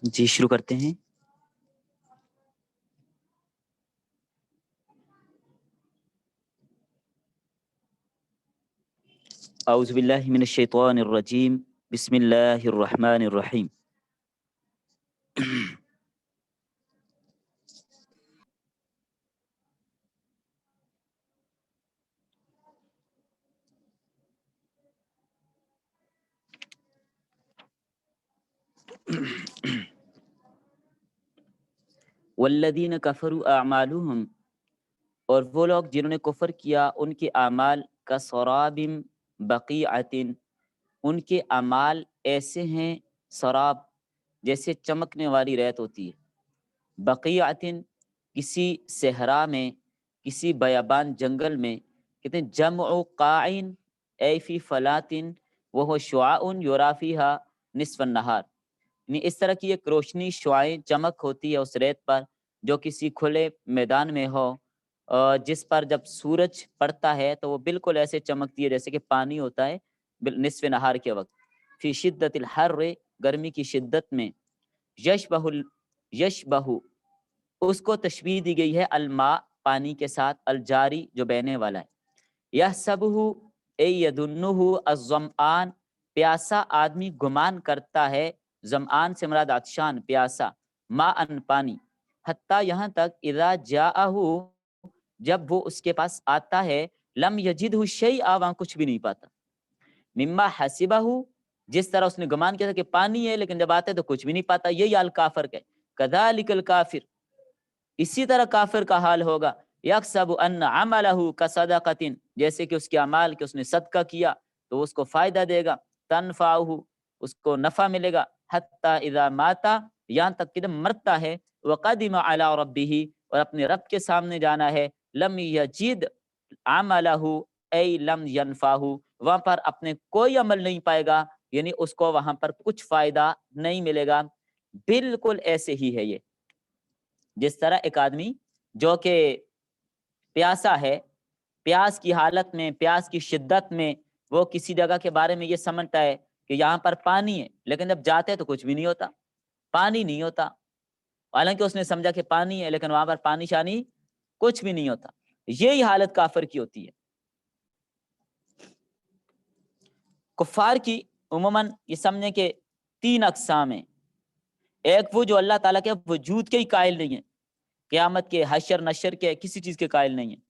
جی شروع کرتے ہیں۔ اعوذ باللہ من الشیطان الرجیم، بسم اللہ الرحمن الرحیم۔ والذین کفروا اعمالهم، اور وہ لوگ جنہوں نے کفر کیا ان کے اعمال کسراب بقیعۃ، ان کے اعمال ایسے ہیں سراب جیسے چمکنے والی ریت ہوتی ہے، بقیعۃ کسی صحرا میں، کسی بیابان جنگل میں، کہتے ہیں جمع قاعن ای فی فلات وہو شعاع یرا فیہا نصف النہار، یعنی اس طرح کی ایک روشنی شعاع چمک ہوتی ہے اس ریت پر جو کسی کھلے میدان میں ہو، جس پر جب سورج پڑتا ہے تو وہ بالکل ایسے چمکتی ہے جیسے کہ پانی ہوتا ہے نصف نہار کے وقت، فی شدت الحر، گرمی کی شدت میں، یشبہ اس کو تشبیہ دی گئی ہے الماء پانی کے ساتھ، الجاری جو بہنے والا ہے، یحسبہ ای یظنہ الظمآن، پیاسا آدمی گمان کرتا ہے، ظمآن سے مراد عطشان پیاسا، ماء ان پانی، حتیٰ یہاں تک اذا جاءہ جب وہ اس کے پاس آتا ہے، لم یجدہ شیئا وہاں کچھ بھی نہیں پاتا، مما حسبہ جس طرح اس نے گمان کیا تھا کہ پانی ہے لیکن جب آتا ہے تو کچھ بھی نہیں پاتا، یہی حال کافر کا ہے، کذالک الکافر اسی طرح کافر کا حال ہوگا، یحسب ان عملہ کصدقۃ جیسے کہ اس کے اعمال کہ اس نے صدقہ کیا تو اس کو فائدہ دے گا، تنفعہ اس کو نفع ملے گا، حتی اذا ماتا یہاں تک کہ جب مرتا ہے، وقدم علی ربہ اور اپنے رب کے سامنے جانا ہے، لم یجد عملہ ای لم ینفعہ وہاں پر اپنے کوئی عمل نہیں پائے گا، یعنی اس کو وہاں پر کچھ فائدہ نہیں ملے گا۔ بالکل ایسے ہی ہے یہ، جس طرح ایک آدمی جو کہ پیاسا ہے، پیاس کی حالت میں، پیاس کی شدت میں وہ کسی جگہ کے بارے میں یہ سمجھتا ہے کہ یہاں پر پانی ہے، لیکن جب جاتے ہیں تو کچھ بھی نہیں ہوتا، پانی نہیں ہوتا، حالانکہ اس نے سمجھا کہ پانی ہے لیکن وہاں پر پانی شانی کچھ بھی نہیں ہوتا، یہی حالت کافر کی ہوتی ہے۔ کفار کی عموماً یہ سمجھیں کہ 3 اقسام ہیں، ایک وہ جو اللہ تعالیٰ کے وجود کے ہی قائل نہیں ہے، قیامت کے، حشر نشر کے، کسی چیز کے قائل نہیں ہے،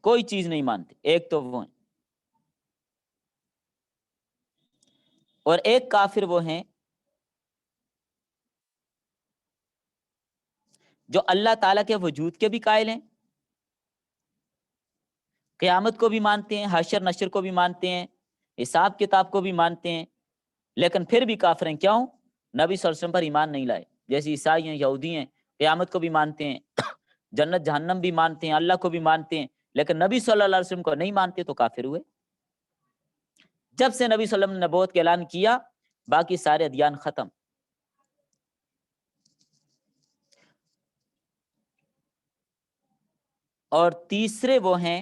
کوئی چیز نہیں مانتے، ایک تو وہ ہیں، اور ایک کافر وہ ہیں جو اللہ تعالیٰ کے وجود کے بھی قائل ہیں، قیامت کو بھی مانتے ہیں، حشر نشر کو بھی مانتے ہیں، حساب کتاب کو بھی مانتے ہیں، لیکن پھر بھی کافر ہیں، کیوں؟ نبی صلی اللہ علیہ وسلم پر ایمان نہیں لائے، جیسے عیسائی ہیں، یہودی ہیں، قیامت کو بھی مانتے ہیں، جنت جہنم بھی مانتے ہیں، اللہ کو بھی مانتے ہیں، لیکن نبی صلی اللہ علیہ وسلم کو نہیں مانتے تو کافر ہوئے۔ جب سے نبی صلی اللہ علیہ وسلم نے نبوت کا اعلان کیا باقی سارے ادیان ختم۔ اور تیسرے وہ ہیں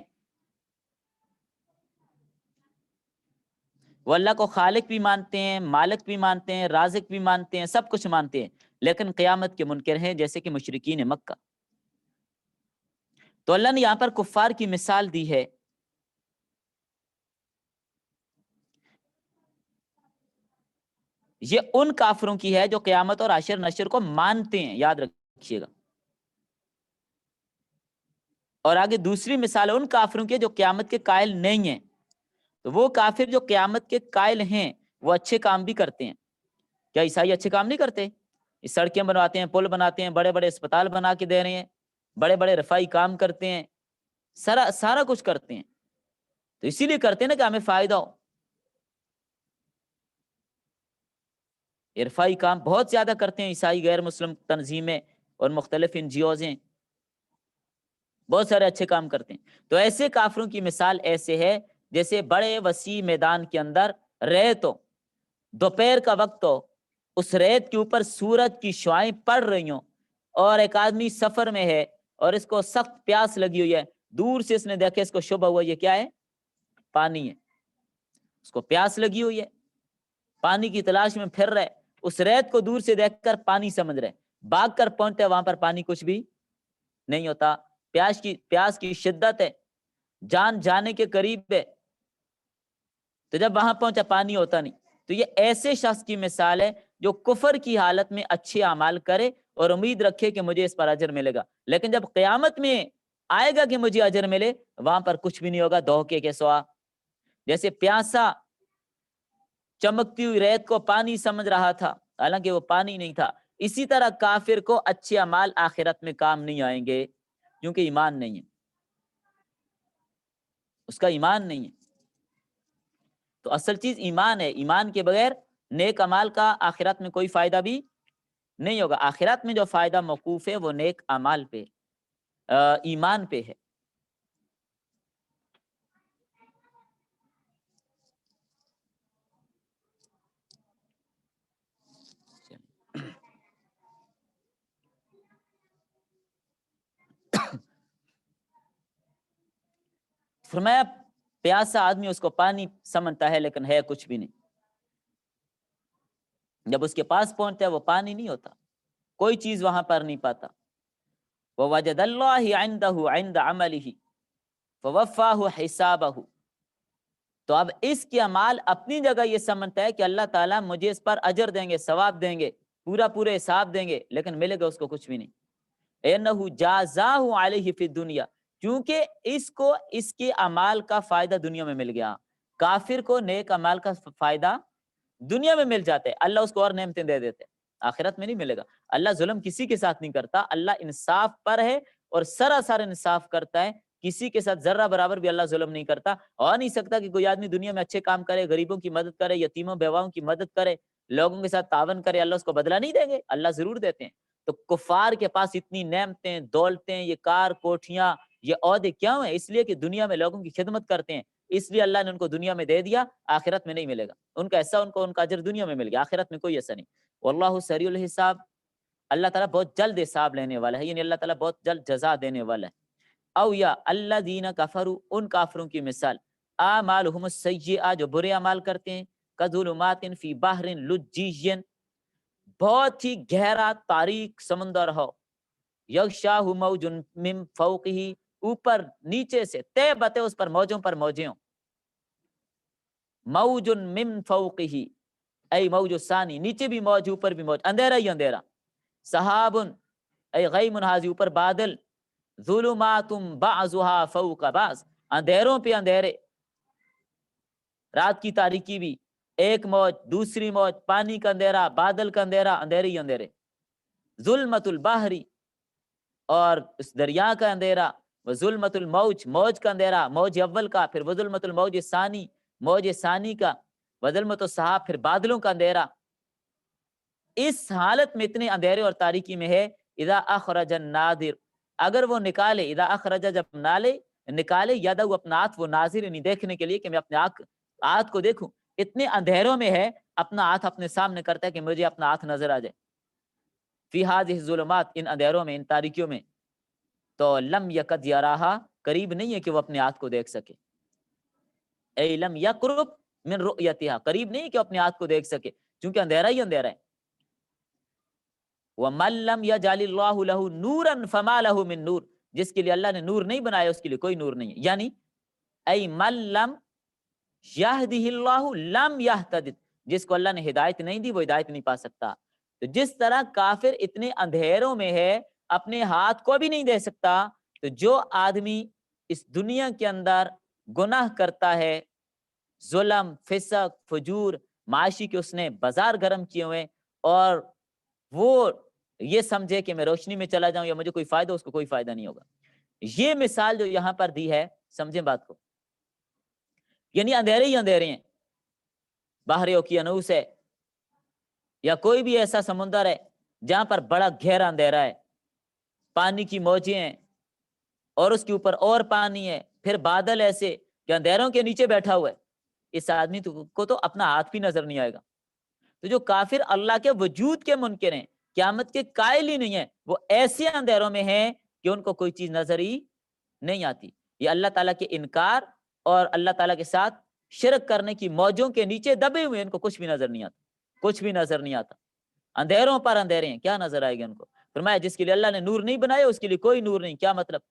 وہ اللہ کو خالق بھی مانتے ہیں، مالک بھی مانتے ہیں، رازق بھی مانتے ہیں، سب کچھ مانتے ہیں، لیکن قیامت کے منکر ہیں جیسے کہ مشرکین مکہ۔ تو اللہ نے یہاں پر کفار کی مثال دی ہے، یہ ان کافروں کی ہے جو قیامت اور حشر نشر کو مانتے ہیں، یاد رکھیے گا، اور آگے دوسری مثال ان کافروں کی جو قیامت کے قائل نہیں ہیں، تو وہ کافر جو قیامت کے قائل ہیں وہ اچھے کام بھی کرتے ہیں، کیا عیسائی اچھے کام نہیں کرتے؟ سڑکیں بنواتے ہیں، پل بناتے ہیں، بڑے بڑے اسپتال بنا کے دے رہے ہیں، بڑے بڑے رفائی کام کرتے ہیں، سارا کچھ کرتے ہیں، تو اسی لیے کرتے ہیں نا کہ ہمیں فائدہ ہو، رفائی کام بہت زیادہ کرتے ہیں عیسائی، غیر مسلم تنظیمیں اور مختلف NGOs ہیں، بہت سارے اچھے کام کرتے ہیں۔ تو ایسے کافروں کی مثال ایسے ہے جیسے بڑے وسیع میدان کے اندر ریت ہو، دوپہر کا وقت ہو، اس ریت کے اوپر سورج کی شعائیں پڑ رہی ہوں، اور ایک آدمی سفر میں ہے اور اس کو سخت پیاس لگی ہوئی ہے، دور سے اس نے دیکھا، اس کو شبہ ہوا یہ کیا ہے؟ پانی ہے، اس کو پیاس لگی ہوئی ہے، پانی کی تلاش میں پھر رہے، اس ریت کو دور سے دیکھ کر پانی سمجھ رہے، بھاگ کر پہنچتے وہاں پر پانی کچھ بھی نہیں ہوتا، پیاس کی شدت ہے، جان جانے کے قریب ہے، تو جب وہاں پہنچا پانی ہوتا نہیں. تو یہ ایسے شخص کی مثال ہے جو کفر کی حالت میں اچھے اعمال کرے اور امید رکھے کہ مجھے اس پر اجر ملے گا، لیکن جب قیامت میں آئے گا کہ مجھے اجر ملے، وہاں پر کچھ بھی نہیں ہوگا دھوکے کے سوا. جیسے پیاسا چمکتی ہوئی ریت کو پانی سمجھ رہا تھا، حالانکہ وہ پانی نہیں تھا، اسی طرح کافر کو اچھے اعمال آخرت میں کام نہیں آئیں گے، کیونکہ ایمان نہیں ہے، اس کا ایمان نہیں ہے. تو اصل چیز ایمان ہے، ایمان کے بغیر نیک اعمال کا آخرت میں کوئی فائدہ بھی نہیں ہوگا. آخرت میں جو فائدہ موقوف ہے وہ نیک اعمال پہ، ایمان پہ ہے. فرمایا پیاسا آدمی اس کو پانی سمجھتا ہے لیکن ہے کچھ بھی نہیں، جب اس کے پاس پہنچتا ہے وہ پانی نہیں ہوتا، کوئی چیز وہاں پر نہیں پاتا. وَوَجَدَ اللَّهِ عِنْدَهُ عِنْدَ عَمَلِهِ فَوَفَّاهُ حِسَابَهُ. تو اب اس کے اعمال اپنی جگہ یہ سمجھتا ہے کہ اللہ تعالیٰ مجھے اس پر اجر دیں گے، ثواب دیں گے، پورا حساب دیں گے، لیکن ملے گا اس کو کچھ بھی نہیں. اِنَّهُ جَازَاهُ عَلَيْهِ فِي الدُّنْيَا، کیونکہ اس کو اس کے اعمال کا فائدہ دنیا میں مل گیا. کافر کو نیک اعمال کا فائدہ دنیا میں مل جاتا ہے، اللہ اس کو اور نعمتیں دے دیتے ہیں، آخرت میں نہیں ملے گا. اللہ ظلم کسی کے ساتھ نہیں کرتا، اللہ انصاف پر ہے اور سراسر انصاف کرتا ہے، کسی کے ساتھ ذرہ برابر بھی اللہ ظلم نہیں کرتا. اور نہیں سکتا کہ کوئی آدمی دنیا میں اچھے کام کرے، غریبوں کی مدد کرے، یتیموں بیواؤں کی مدد کرے، لوگوں کے ساتھ تعاون کرے، اللہ اس کو بدلہ نہیں دیں گے، اللہ ضرور دیتے ہیں. تو کفار کے پاس اتنی نعمتیں، دولتیں، یہ کار کوٹھیاں، یہ عہدے کیوں ہیں؟ اس لیے کہ دنیا میں لوگوں کی خدمت کرتے ہیں، اس لیے اللہ نے ان کو دنیا میں دے دیا، آخرت میں نہیں ملے گا. ان کا ایسا ان کا اجر دنیا میں مل گیا، آخرت میں کوئی ایسا نہیں. واللہ سریع الحساب، اللہ تعالیٰ بہت جلد حساب لینے والا ہے، یعنی اللہ تعالیٰ بہت جلد جزا دینے والا ہے. او یا الذین کفروا، ان کافروں کی مثال، اعمالہم السیئہ، جو برے اعمال کرتے ہیں، کظلمات فی بحر لجی، بہت ہی گہرا تاریک سمندر ہو، یغشاہ موج من فوقہ، اوپر نیچے سے تے بتے اس پر موجوں پر موجیں ہوں، موج من فوقہ ای موج ثانی، نیچے بھی موج اوپر بھی موج، اندھیرا ہی اندھیرا. صحاب ای غیم حاضی، اوپر بادل، ظلمات بعضها فوق بعض، اندھیروں پہ اندھیرے، رات کی تاریکی بھی، ایک موج دوسری موج، پانی کا اندھیرا، بادل کا اندھیرا، اندھیرے ہی اندھیرے. ظلمت البحری، اور اس دریا کا اندھیرا، وظلمت الموج، موج کا اندھیرا، موج اول کا، پھر وظلمت الموج ثانی، موج ثانی کا، وظلمت السحاب، پھر بادلوں کا اندھیرا. اس حالت میں اتنے اندھیرے اور تاریکی میں ہے، اذا اخرج الناظر، اگر وہ نکالے، اذا اخرج، جب نکالے یدہ، اپنا ہاتھ، وہ ناظر یعنی دیکھنے کے لیے کہ میں اپنے ہاتھ کو دیکھوں، اتنے اندھیروں میں ہے، اپنا ہاتھ اپنے سامنے کرتا ہے کہ مجھے اپنا ہاتھ نظر آ جائے. فی ہذہ الظلمات، ان اندھیروں میں، ان تاریکیوں میں، تو لم یکد یراہا، قریب نہیں ہے کہ وہ اپنے ہاتھ کو دیکھ سکے. اے لم یقرب من رؤیتہا، قریب نہیں کہ وہ اپنے ہاتھ کو دیکھ سکے، کیونکہ اندھیرا ہی اندھیرا ہے. وَمَن لَّمْ يَجْعَلِ اللَّهُ لَهُ نُورًا فَمَا لَهُ مِن نُور، جس کے لیے اللہ نے نور نہیں بنایا اس کے لیے کوئی نور نہیں ہے. یعنی اے من لم یہدہ اللہ لم یہتد، جس کو اللہ نے ہدایت نہیں دی وہ ہدایت نہیں پا سکتا. تو جس طرح کافر اتنے اندھیروں میں ہے، اپنے ہاتھ کو بھی نہیں دے سکتا، تو جو آدمی اس دنیا کے اندر گناہ کرتا ہے، ظلم، فسق، فجور، معاشی کے اس نے بازار گرم کیے ہوئے، اور وہ یہ سمجھے کہ میں روشنی میں چلا جاؤں یا مجھے کوئی فائدہ، اس کو کوئی فائدہ نہیں ہوگا. یہ مثال جو یہاں پر دی ہے، سمجھیں بات کو، یعنی اندھیرے ہی اندھیرے ہیں. بحر اوقیانوس ہے یا کوئی بھی ایسا سمندر ہے جہاں پر بڑا گہرا اندھیرا ہے، پانی کی موجیں ہیں، اور اس کے اوپر اور پانی ہے، پھر بادل ایسے کہ اندھیروں کے نیچے بیٹھا ہوا ہے، اس آدمی کو تو اپنا ہاتھ بھی نظر نہیں آئے گا. تو جو کافر اللہ کے وجود کے منکر ہیں، قیامت کے قائل ہی نہیں ہیں، وہ ایسے اندھیروں میں ہیں کہ ان کو کوئی چیز نظر ہی نہیں آتی. یہ اللہ تعالیٰ کے انکار اور اللہ تعالیٰ کے ساتھ شرک کرنے کی موجوں کے نیچے دبے ہوئے، ان کو کچھ بھی نظر نہیں آتا، کچھ بھی نظر نہیں آتا، اندھیروں پر اندھیرے ہیں، کیا نظر آئے گا ان کو؟ فرمایا جس کے لیے اللہ نے نور نہیں بنایا اس کے لیے کوئی نور نہیں. کیا مطلب؟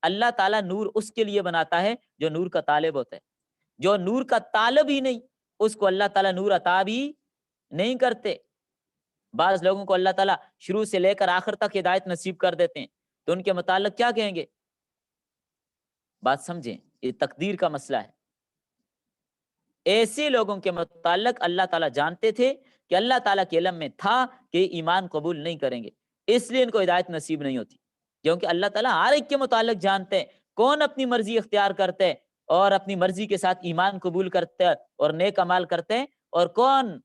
اللہ تعالیٰ نور اس کے لیے بناتا ہے جو نور کا طالب ہوتا ہے، جو نور کا طالب ہی نہیں اس کو اللہ تعالیٰ نور عطا بھی نہیں کرتے. بعض لوگوں کو اللہ تعالیٰ شروع سے لے کر آخر تک ہدایت نصیب کر دیتے ہیں تو ان کے متعلق کیا کہیں گے؟ بات سمجھیں، یہ تقدیر کا مسئلہ ہے. ایسے لوگوں کے متعلق اللہ تعالیٰ جانتے تھے کہ اللہ تعالیٰ کے علم میں تھا کہ ایمان قبول نہیں کریں گے، اس لیے ان کو ہدایت نصیب نہیں ہوتی. کیونکہ اللہ تعالیٰ ہر ایک کے متعلق جانتے ہیں کون اپنی مرضی اختیار کرتے ہیں اور اپنی مرضی کے ساتھ ایمان قبول کرتے ہیں اور نیک اعمال کرتے ہیں، اور کون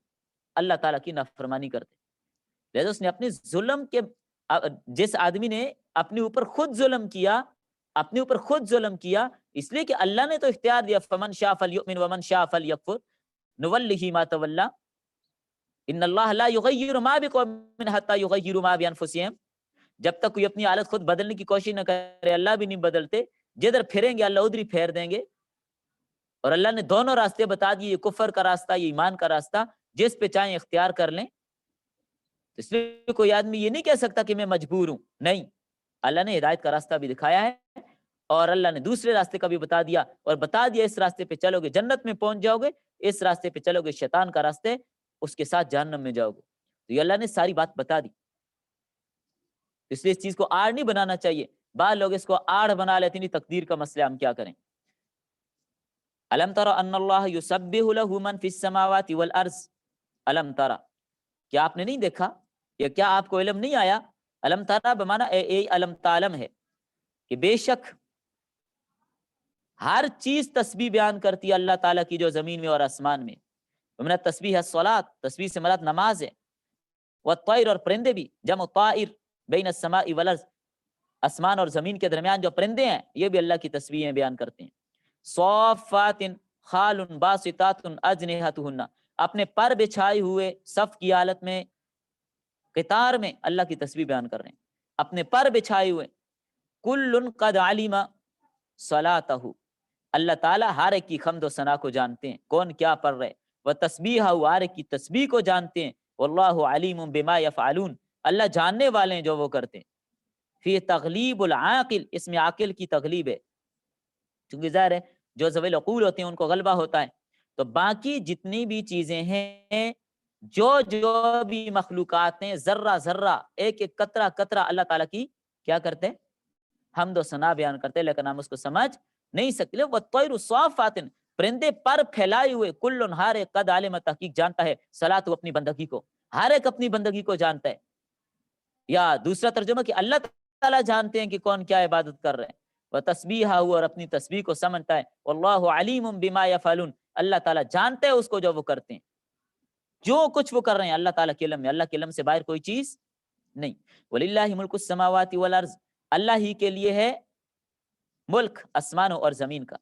اللہ تعالیٰ کی نافرمانی کرتے. لہذا اس نے اپنے ظلم کے جس آدمی نے اپنے اوپر خود ظلم کیا، اپنے اوپر خود ظلم کیا، اس لیے کہ اللہ نے تو اختیار دیا فمن شاء فلیؤمن ومن شاء فلیکفر نولہ ما تولی ان اللہ لا یغیر ما بقوم حتی یغیروا ما بانفسہم. جب تک کوئی اپنی حالت خود بدلنے کی کوشش نہ کرے اللہ بھی نہیں بدلتے. جدھر پھریں گے اللہ ادھر ہی پھیر دیں گے. اور اللہ نے دونوں راستے بتا دیے، یہ کفر کا راستہ، یہ ایمان کا راستہ، جس پہ چاہیں اختیار کر لیں. اس لیے کوئی آدمی یہ نہیں کہہ سکتا کہ میں مجبور ہوں، نہیں، اللہ نے ہدایت کا راستہ بھی دکھایا ہے اور اللہ نے دوسرے راستے کا بھی بتا دیا، اور بتا دیا اس راستے پہ چلو گے جنت میں پہنچ جاؤ گے، اس راستے پہ چلو گے شیطان کا راستے، اس کے ساتھ جہنم میں جاؤ گے. تو یہ اللہ نے ساری بات بتا دی. اس لیے اس چیز کو آڑ نہیں بنانا چاہیے. بعض لوگ اس کو آڑ بنا لیتے ہیں، تقدیر کا مسئلہ ہم کیا کریں. الم تر ان اللہ یسبح له من فی السماوات والارض. الم تر، کیا آپ نے نہیں دیکھا یا کیا آپ کو علم نہیں آیا؟ الم تر بمانا اے الم تعلم ہے کہ بے شک ہر چیز تسبیح بیان کرتی ہے اللہ تعالیٰ کی جو زمین میں اور آسمان میں. من التسبیح الصلاۃ، تسبیح سے مراد نماز ہے. والطیر، اور پرندے بھی، جمع طائر، بین السماء والارض، آسمان اور زمین کے درمیان جو پرندے ہیں یہ بھی اللہ کی تسبیحیں بیان کرتے ہیں. صافات خال باسطات اجنحتہن، اپنے پر بچھائے ہوئے صف کی حالت میں قطار میں اللہ کی تسبیح بیان کر رہے ہیں، اپنے پر بچھائے ہوئے. کل قد علم صلاتہ، اللہ تعالیٰ ہر ایک کی حمد و ثنا کو جانتے ہیں، کون کیا پڑھ رہے. وہ تسبیح، ہر ایک کی تسبیح کو جانتے ہیں. واللہ علیم بما یفعلون، اللہ جاننے والے ہیں جو وہ کرتے ہیں. فی تغلیب العاقل، اس میں عاقل کی تغلیب ہے، چونکہ ظاہر ہے جو ذوی العقول ہوتے ہیں ان کو غلبہ ہوتا ہے. تو باقی جتنی بھی چیزیں ہیں، جو بھی مخلوقات ہیں، ذرہ ذرہ، ایک ایک قطرہ قطرہ اللہ تعالیٰ کی کیا کرتے ہیں؟ حمد و ثنا بیان کرتے ہیں، لیکن ہم اس کو سمجھ نہیں سکتے. والطیر صافات، پرندے پر پھیلائے ہوئے. کل، ہر ایک، قد علم، تحقیق جانتا ہے، صلاۃ، اپنی بندگی کو، ہر ایک اپنی بندگی کو جانتا ہے. یا دوسرا ترجمہ کہ اللہ تعالیٰ جانتے ہیں کہ کون کیا عبادت کر رہے ہیں. وہ تسبیح، اور اپنی تسبیح کو سمجھتا ہے. واللہ علیم بما یفعلون، اللہ تعالیٰ جانتا ہے اس کو جو وہ کرتے ہیں، جو کچھ وہ کر رہے ہیں اللہ تعالیٰ کے علم میں، اللہ کے علم سے باہر کوئی چیز نہیں. وللہ ملک السماوات والارض، اللہ ہی کے لیے ہے ملک آسمانوں اور زمین کا.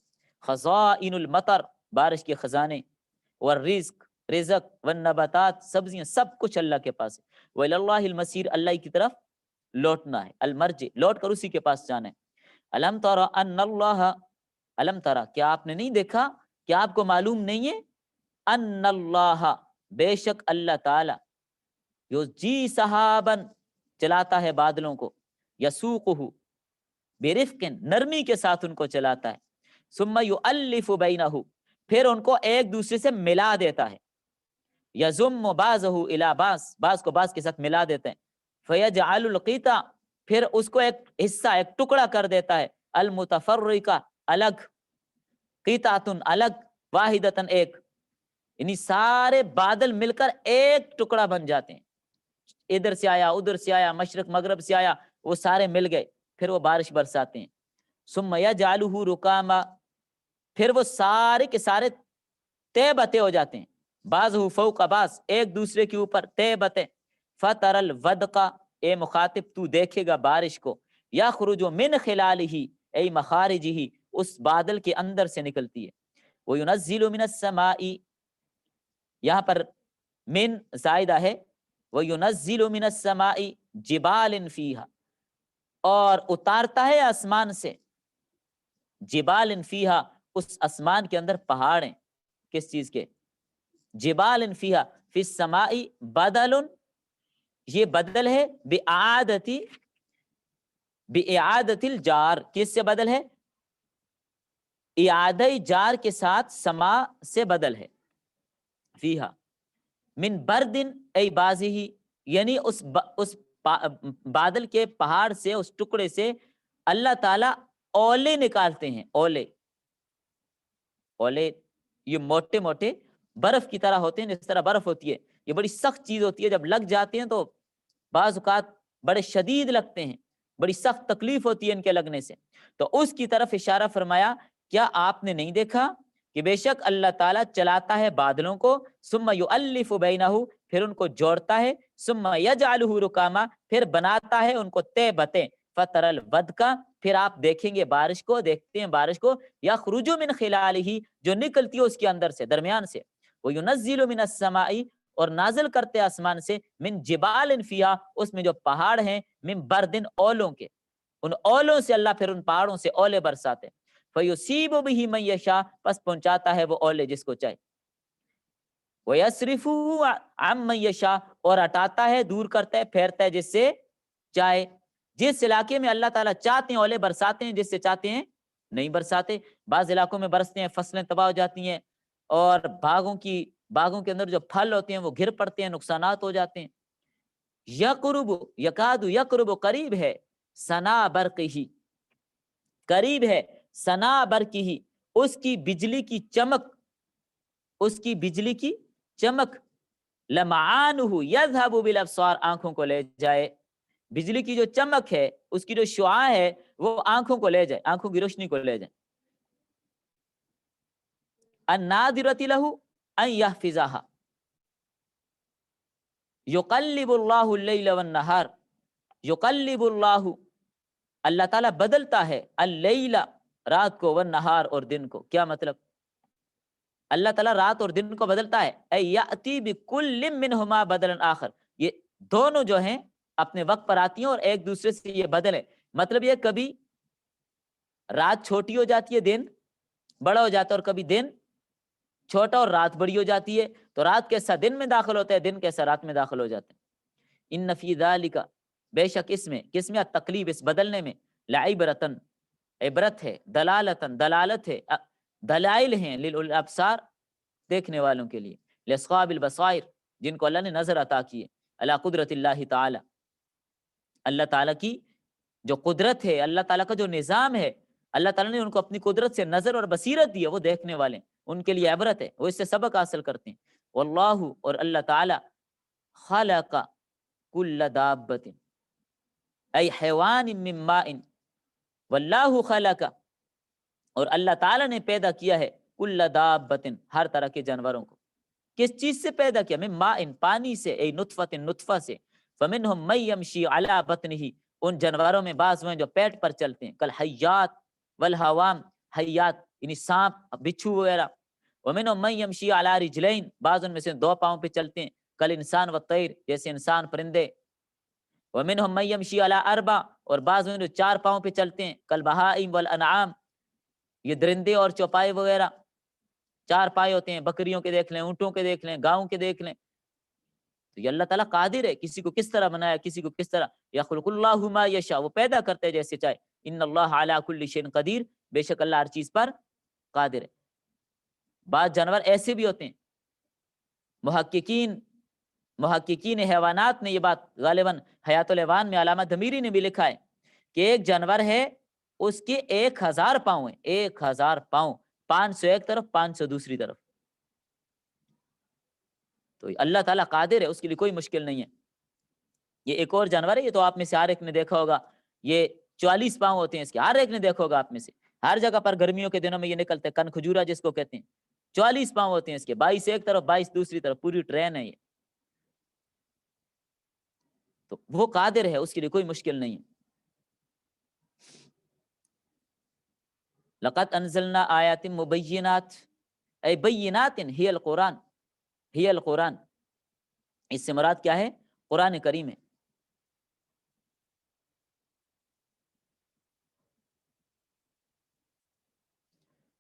خزائن المطر، بارش کے خزانے، والرزق، رزق، والنباتات، سبزیاں، سب کچھ اللہ کے پاس ہے. وإلی اللہ المصیر، اللہ کی طرف لوٹنا ہے، المرجع، لوٹ کر اسی کے پاس جانا ہے. الم تر ان اللہ، الم ترى، کیا آپ نے نہیں دیکھا، کیا آپ کو معلوم نہیں ہے؟ ان اللہ، بے شک اللہ تعالی، یجی سحابن، چلاتا ہے بادلوں کو، یسوقہ، برفق، نرمی کے ساتھ ان کو چلاتا ہے. ثم یؤلف بینہ، پھر ان کو ایک دوسرے سے ملا دیتا ہے. یضم بعضہ الی بعض، بعض کو بعض کے ساتھ ملا دیتے ہیں. فیجعل القیطا، پھر اس کو ایک حصہ، ایک ٹکڑا کر دیتا ہے. المتفرقہ، الگ، قیطعۃ، الگ، واحدۃ، ایک، یعنی سارے بادل مل کر ایک ٹکڑا بن جاتے ہیں. ادھر سے آیا، ادھر سے آیا، مشرق مغرب سے آیا، وہ سارے مل گئے، پھر وہ بارش برساتے ہیں. ثم یجعلہ رکاما، پھر وہ سارے کے سارے تے بتے ہو جاتے ہیں. بعضہ فوق بعض، ایک دوسرے کے اوپر، تے بتے. فتر الودق، اے مخاطب تو دیکھے گا بارش کو، یخرج من خلالہ، اے مخارجہ، اس بادل کے اندر سے نکلتی ہے. وینزل من السماء، یہاں پر من زائدہ ہے. وینزل من السماء جبال فیہا، اور اتارتا ہے آسمان سے، جبال فیہا، اس آسمان کے اندر پہاڑ ہیں. کس چیز کے؟ جبال فیہا فی السماء بدل، یہ بدل ہے بِإِعَادَةِ الجار، کس سے بدل ہے؟ اعادہ جار کے ساتھ سما سے بدل ہے. فیہا من بردن ای بازی، یعنی اس بادل کے پہاڑ سے، اس ٹکڑے سے اللہ تعالیٰ اولے نکالتے ہیں. اولے یہ موٹے موٹے برف کی طرح ہوتے ہیں، جس طرح برف ہوتی ہے. یہ بڑی سخت چیز ہوتی ہے، جب لگ جاتے ہیں تو بعض اوقات بڑے شدید لگتے ہیں، بڑی سخت تکلیف ہوتی ہے ان کے لگنے سے. تو اس کی طرف اشارہ فرمایا، کیا آپ نے نہیں دیکھا کہ بے شک اللہ تعالیٰ چلاتا ہے بادلوں کو، ثم یؤلف بینہ، پھر ان کو جوڑتا ہے، ثم یجعلہ رکاما، پھر بناتا ہے ان کو تے بتے، فتر الودق، پھر آپ دیکھیں گے بارش کو، دیکھتے ہیں بارش کو، یخرج من خلالہ، جو نکلتی ہے اس کے اندر سے، درمیان سے، وینزل من السماء، اور نازل کرتے آسمان سے، من جبال فیہا، اس میں جو پہاڑ ہیں، من بردن، اولوں کے، ان اولوں سے اللہ پھر ان پہاڑوں سے اولے برساتے. فیصیب بہ من یشاء، پس پہنچاتا ہے وہ اولے جس کو چاہے. ویصرفہ عن من یشاء، اور ہٹاتا ہے، دور کرتا ہے، پھیرتا ہے جس سے چاہے. جس علاقے میں اللہ تعالیٰ چاہتے ہیں اولے برساتے ہیں، جس سے چاہتے ہیں نہیں برساتے. بعض علاقوں میں برستے ہیں فصلیں تباہ ہو جاتی ہیں، اور باغوں کے اندر جو پھل ہوتے ہیں وہ گر پڑتے ہیں، نقصانات ہو جاتے ہیں. یقرب یکاد یقرب، قریب ہے، ثنا برقہ، قریب ہے، ثنا برقہ، اس کی بجلی کی چمک، اس کی بجلی کی چمک، لمعانہ یذهب بالابصار، آنکھوں کو لے جائے. بجلی کی جو چمک ہے، اس کی جو شعاع ہے، وہ آنکھوں کو لے جائے، آنکھوں کی روشنی کو لے جائے. النادرۃ لہ ان یحفظھا، یقلب اللہ اللیل والنہار، یقلب اللہ، اللہ تعالیٰ بدلتا ہے، اللیل، رات کو، والنہار، اور دن کو. کیا مطلب؟ اللہ تعالیٰ رات اور دن کو بدلتا ہے. اے یأتی بکل منہما بدلا آخر، یہ دونوں جو ہیں اپنے وقت پر آتی ہیں اور ایک دوسرے سے یہ بدل ہے. مطلب یہ کبھی رات چھوٹی ہو جاتی ہے، دن بڑا ہو جاتا ہے، اور کبھی دن چھوٹا اور رات بڑی ہو جاتی ہے، تو رات کیسا دن میں داخل ہوتا ہے، دن کیسا رات میں داخل ہو جاتا ہے. ان فی ذالک، بے شک اس میں، کس میں؟ تقلیب، اس بدلنے میں، لعبرتن، عبرت ہے، دلالتن، دلالت ہے، دلائل ہیں، للابصار، دیکھنے والوں کے لیے، لاصحاب البصائر، جن کو اللہ نے نظر عطا کی ہے، علی قدرت اللہ تعالی، اللہ تعالیٰ کی جو قدرت ہے، اللہ تعالیٰ کا جو نظام ہے، اللہ تعالیٰ نے ان کو اپنی قدرت سے نظر اور بصیرت دی ہے، وہ دیکھنے والے، ان کے لیے عبرت ہے، وہ اس سے سبق حاصل کرتے ہیں. واللہ، اور اللہ تعالیٰ، خلق کل دابت ای حیوان من ماء، واللہ خلق، اور اللہ تعالیٰ نے پیدا کیا ہے، کل دابت، ہر طرح کے جانوروں کو. کس چیز سے پیدا کیا؟ من ماء، پانی سے، ای نطفت، نطفہ سے. فمنہم من یمشی علی بطنہ، ان جانوروں میں بعض ہیں جو پیٹ پر چلتے ہیں، کل حیات والحوام، حیات یعنی سانپ، بچھو وغیرہ. ومنہم من یمشی علی رجلین، بعض ان میں سے 2 پاؤں پہ چلتے ہیں، کل انسان والطیر، جیسے انسان، پرندے. ومنہم من یمشی علی 4، اور بعض ہیں جو 4 پاؤں پہ چلتے ہیں، کل بہائم والانعام، یہ درندے اور چوپائے وغیرہ 4 پائے ہوتے ہیں. بکریوں کے دیکھ لیں، اونٹوں کے دیکھ لیں، گاؤں کے دیکھ لیں. تو یہ اللہ تعالیٰ قادر ہے، کسی کو کس طرح بنایا، کسی کو کس طرح. یخلق اللہ ما یشاء، وہ پیدا کرتے ہیں جیسے چاہے. ان اللہ علی کل شیء قدیر، بے شک اللہ ہر چیز پر قادر ہے. بعض جانور ایسے بھی ہوتے ہیں، محققین حیوانات نے یہ بات غالباً حیات الحیوان میں علامہ دمیری نے بھی لکھا ہے کہ ایک جانور ہے، اس کے 1000 پاؤں ہیں، 1000 پاؤں، 500 ایک طرف، 500 دوسری طرف. تو اللہ تعالیٰ قادر ہے، اس کے لیے کوئی مشکل نہیں ہے. یہ ایک اور جانور ہے، یہ تو آپ میں سے ہر ایک نے دیکھا ہوگا، یہ 44 پاؤں ہوتے ہیں اس کے، ہر ایک نے دیکھا ہوگا آپ میں سے. ہر جگہ پر گرمیوں کے دنوں میں یہ نکلتے ہیں، کن کھجورا جس کو کہتے ہیں. 44 پاؤں ہوتے ہیں اس کے، 22 ایک طرف، 22 دوسری طرف، پوری ٹرین ہے یہ. تو وہ قادر ہے، اس کے لیے کوئی مشکل نہیں ہے. لقد انزلنا آیات مبینات، ای بینات ہی القرآن، ہی القرآن، اس سے مراد کیا ہے؟ قرآن کریم ہے.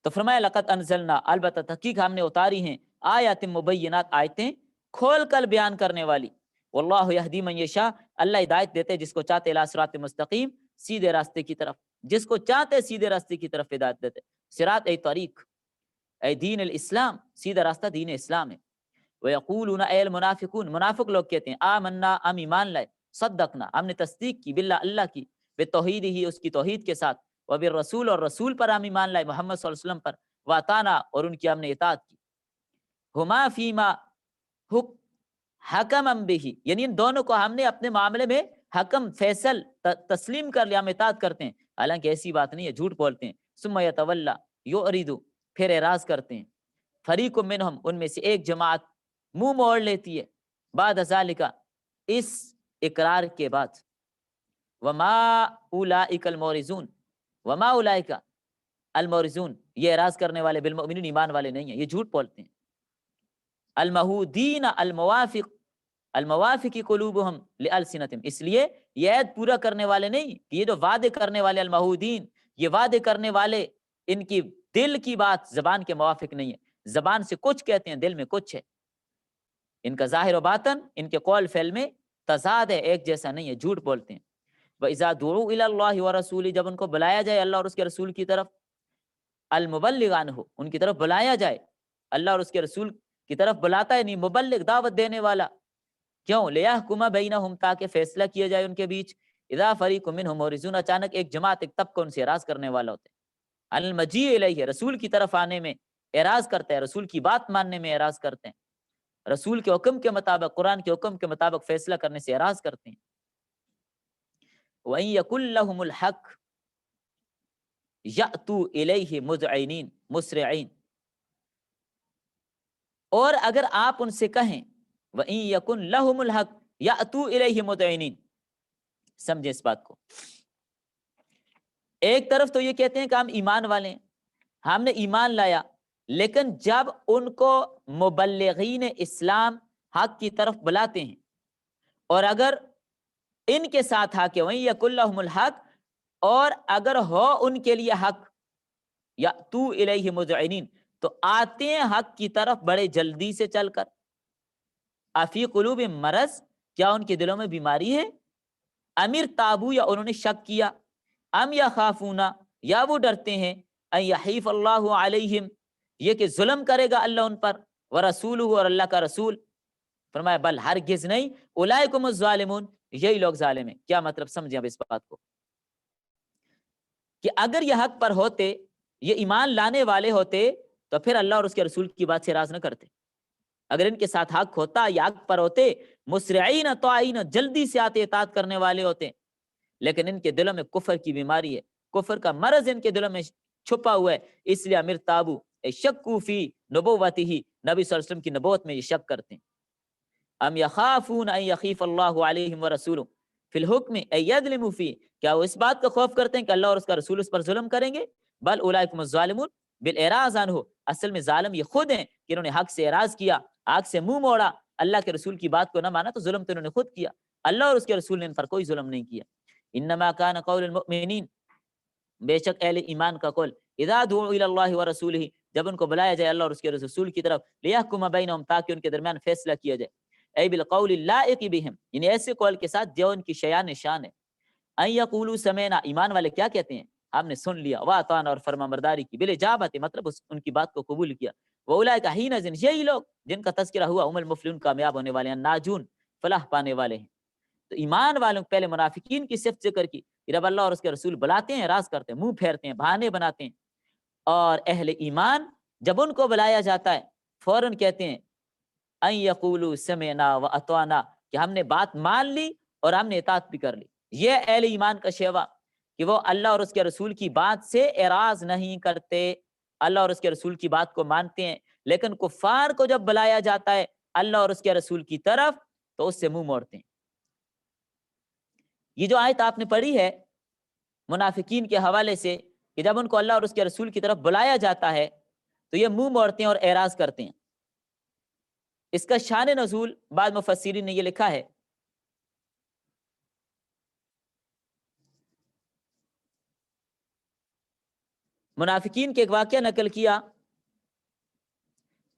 تو فرمایا لقد انزلنا، البتہ تحقیق ہم نے اتاری ہیں، آیات مبینات، آیتیں کھول کر بیان کرنے والی، واللہ یہدی من یشاء، اللہ ہدایت دیتے جس کو چاہتے، الی صراط مستقیم، سیدھے راستے کی طرف، جس کو چاہتے سیدھے راستے کی طرف ہدایت دیتے. صراط ای طریق، اے دین الاسلام، سیدھا راستہ دین اسلام ہے. وَيَقُولُونَ اے المنافقون، منافق لوگ کہتے ہیں، آمنا، ہم ایمان لائے، صدقنا، ہم نے تصدیق کی، باللہ، اللہ کی، بتوحید ہی، اس کی توحید کے ساتھ، وبالرسول، اور رسول پر ہم ایمان لائے، محمد صلی اللہ علیہ وسلم پر، واتانا، اور ان کی ہم نے اطاعت کی. ہما فیما حکم بہی، یعنی ان دونوں کو ہم نے اپنے معاملے میں حکم، فیصل، تسلیم کر لیا، ہم اطاعت کرتے ہیں. حالانکہ ایسی بات نہیں ہے، جھوٹ بولتے ہیں. ثم یتولا، یعرض، پھر اعراض کرتے ہیں. فریق منہم، ان میں سے ایک جماعت منہ موڑ لیتی ہے، بعد ذالک، اس اقرار کے بعد. وما اولئک المورزون، وما اولئک المورزون، یہ اعراض کرنے والے بالمؤمنین، ایمان والے نہیں ہیں، یہ جھوٹ بولتے ہیں. المہودین الموافق، الموافقی قلوبہم لالسنتہم، اس لیے یہ عہد پورا کرنے والے نہیں، یہ جو وعدے کرنے والے المہودین، یہ وعدے کرنے والے، ان کی دل کی بات زبان کے موافق نہیں ہے. زبان سے کچھ کہتے ہیں، دل میں کچھ ہے. ان کا ظاہر و باطن، ان کے قول فعل میں تضاد ہے، ایک جیسا نہیں ہے، جھوٹ بولتے ہیں. وَإِذَا دُعُوا إِلَى اللَّهِ وَرَسُولِهِ، جب ان کو بلایا جائے اللہ اور اس کے رسول کی طرف، المبلغ عنہ، ان کی طرف بلایا جائے، اللہ اور اس کے رسول کی طرف بلاتا ہے، نہیں، مبلغ، دعوت دینے والا. کیوں؟ لِيَحْكُمَ بَيْنَهُمْ، تاکہ فیصلہ کیا جائے ان کے بیچ. اِذَا فَرِيقٌ مِّنْهُمْ مُعْرِضُونَ، اچانک ایک جماعت، ایک طبقہ ان سے اعراض کرنے والا ہوتا ہے. المجیء الیہ، رسول کی طرف آنے میں اعراض کرتا ہے، رسول کی بات ماننے میں اعراض کرتے ہیں، رسول کے حکم کے مطابق، قرآن کے حکم کے مطابق فیصلہ کرنے سے اعراض کرتے ہیں. وَإِن يَكُن لَّهُمُ الْحَقُّ يَأْتُوا إِلَيْهِ مُذْعِنِينَ مُسْرِعِينَ، اور اگر آپ ان سے کہیں، وَإِن يَكُن لَّهُمُ الْحَقُّ يَأْتُوا إِلَيْهِ مُذْعِنِينَ، سمجھیں اس بات کو. ایک طرف تو یہ کہتے ہیں کہ ہم ایمان والے ہیں، ہم نے ایمان لایا، لیکن جب ان کو مبلغین اسلام حق کی طرف بلاتے ہیں، اور اگر ان کے ساتھ حق ہے، وہیں یکن لہم الحق، اور اگر ہو ان کے لیے حق، یأتو الیہ مذعنین، تو آتے ہیں حق کی طرف بڑے جلدی سے چل کر. افی قلوب مرض، کیا ان کے دلوں میں بیماری ہے؟ امیر تابو، یا انہوں نے شک کیا، ام یا خافونا، یا وہ ڈرتے ہیں، ان یحیف اللہ علیہم، یہ کہ ظلم کرے گا اللہ ان پر، ورسولہ، اور اللہ کا رسول. فرمایا بل، ہرگز نہیں، اولئکم الظالمون، یہی لوگ ظالم ہیں. کیا مطلب؟ سمجھیں اب اس بات کو، کہ اگر یہ حق پر ہوتے، یہ ایمان لانے والے ہوتے، تو پھر اللہ اور اس کے رسول کی بات سے اعراض نہ کرتے. اگر ان کے ساتھ حق ہوتا، یا حق پر ہوتے، مسرعین طائعین، جلدی سے آتے، اطاعت کرنے والے ہوتے. لیکن ان کے دلوں میں کفر کی بیماری ہے، کفر کا مرض ان کے دلوں میں چھپا ہوا ہے، اس لیے امیر تابو شکو فی نبوتی ہی، نبی صلی اللہ علیہ وسلم کی نبوت میں یہ شک کرتے ہیں. ام یخافون ان یخیف اللہ علیہم ورسولہ فی الحکم ان یظلموا فی، کیا وہ اس بات کا خوف کرتے ہیں کہ اللہ اور اس کا رسول اس پر ظلم کریں گے؟ بل اولئکم الظالمون بالاعراض عنہ، اصل میں ظالم یہ خود ہیں کہ انہوں نے حق سے اعراض کیا، حق سے منہ موڑا، اللہ کے رسول کی بات کو نہ مانا، تو ظلم تو انہوں نے خود کیا، اللہ اور اس کے رسول نے ان پر کوئی ظلم نہیں کیا. انما کان قول المؤمنین، بے شک اہل ایمان کا قول، اذا دعوا الی اللہ ورسولہ، جب ان کو بلایا جائے اللہ اور اس کے رسول کی طرف، لیحکم بینہم، تاکہ ان کے درمیان فیصلہ کیا جائے، ای بالقول اللائق بہم، یعنی ایسے قول کے ساتھ جو ان کی شیان شان ہے. ان یقولوا سمعنا، ایمان والے کیا کہتے ہیں؟ ہم نے سن لیا، واطعنا، اور فرما برداری کی، بالاجابت، مطلب ان کی بات کو قبول کیا. واولئک حینئذ، یہی لوگ جن کا تذکرہ ہوا، هم المفلحون، کامیاب ہونے والے ہیں، ناجون، فلاح پانے والے ہیں. تو ایمان والوں پہلے منافقین کی صفت ذکر کی، جب اللہ اور اس کے رسول بلاتے ہیں، اعراض کرتے ہیں، منہ پھیرتے ہیں، بہانے بناتے ہیں. اور اہل ایمان جب ان کو بلایا جاتا ہے، فوراً کہتے ہیں ان یقولوا سمعنا واطعنا، کہ ہم نے بات مان لی اور ہم نے اطاعت بھی کر لی. یہ اہل ایمان کا شیوا، کہ وہ اللہ اور اس کے رسول کی بات سے اعراض نہیں کرتے، اللہ اور اس کے رسول کی بات کو مانتے ہیں. لیکن کفار کو جب بلایا جاتا ہے اللہ اور اس کے رسول کی طرف، تو اس سے منہ موڑتے ہیں. یہ جو آیت آپ نے پڑھی ہے منافقین کے حوالے سے، کہ جب ان کو اللہ اور اس کے رسول کی طرف بلایا جاتا ہے تو یہ منہ موڑتے ہیں اور اعراض کرتے ہیں. اس کا شان نزول بعض مفسرین نے یہ لکھا ہے، منافقین کے ایک واقعہ نقل کیا.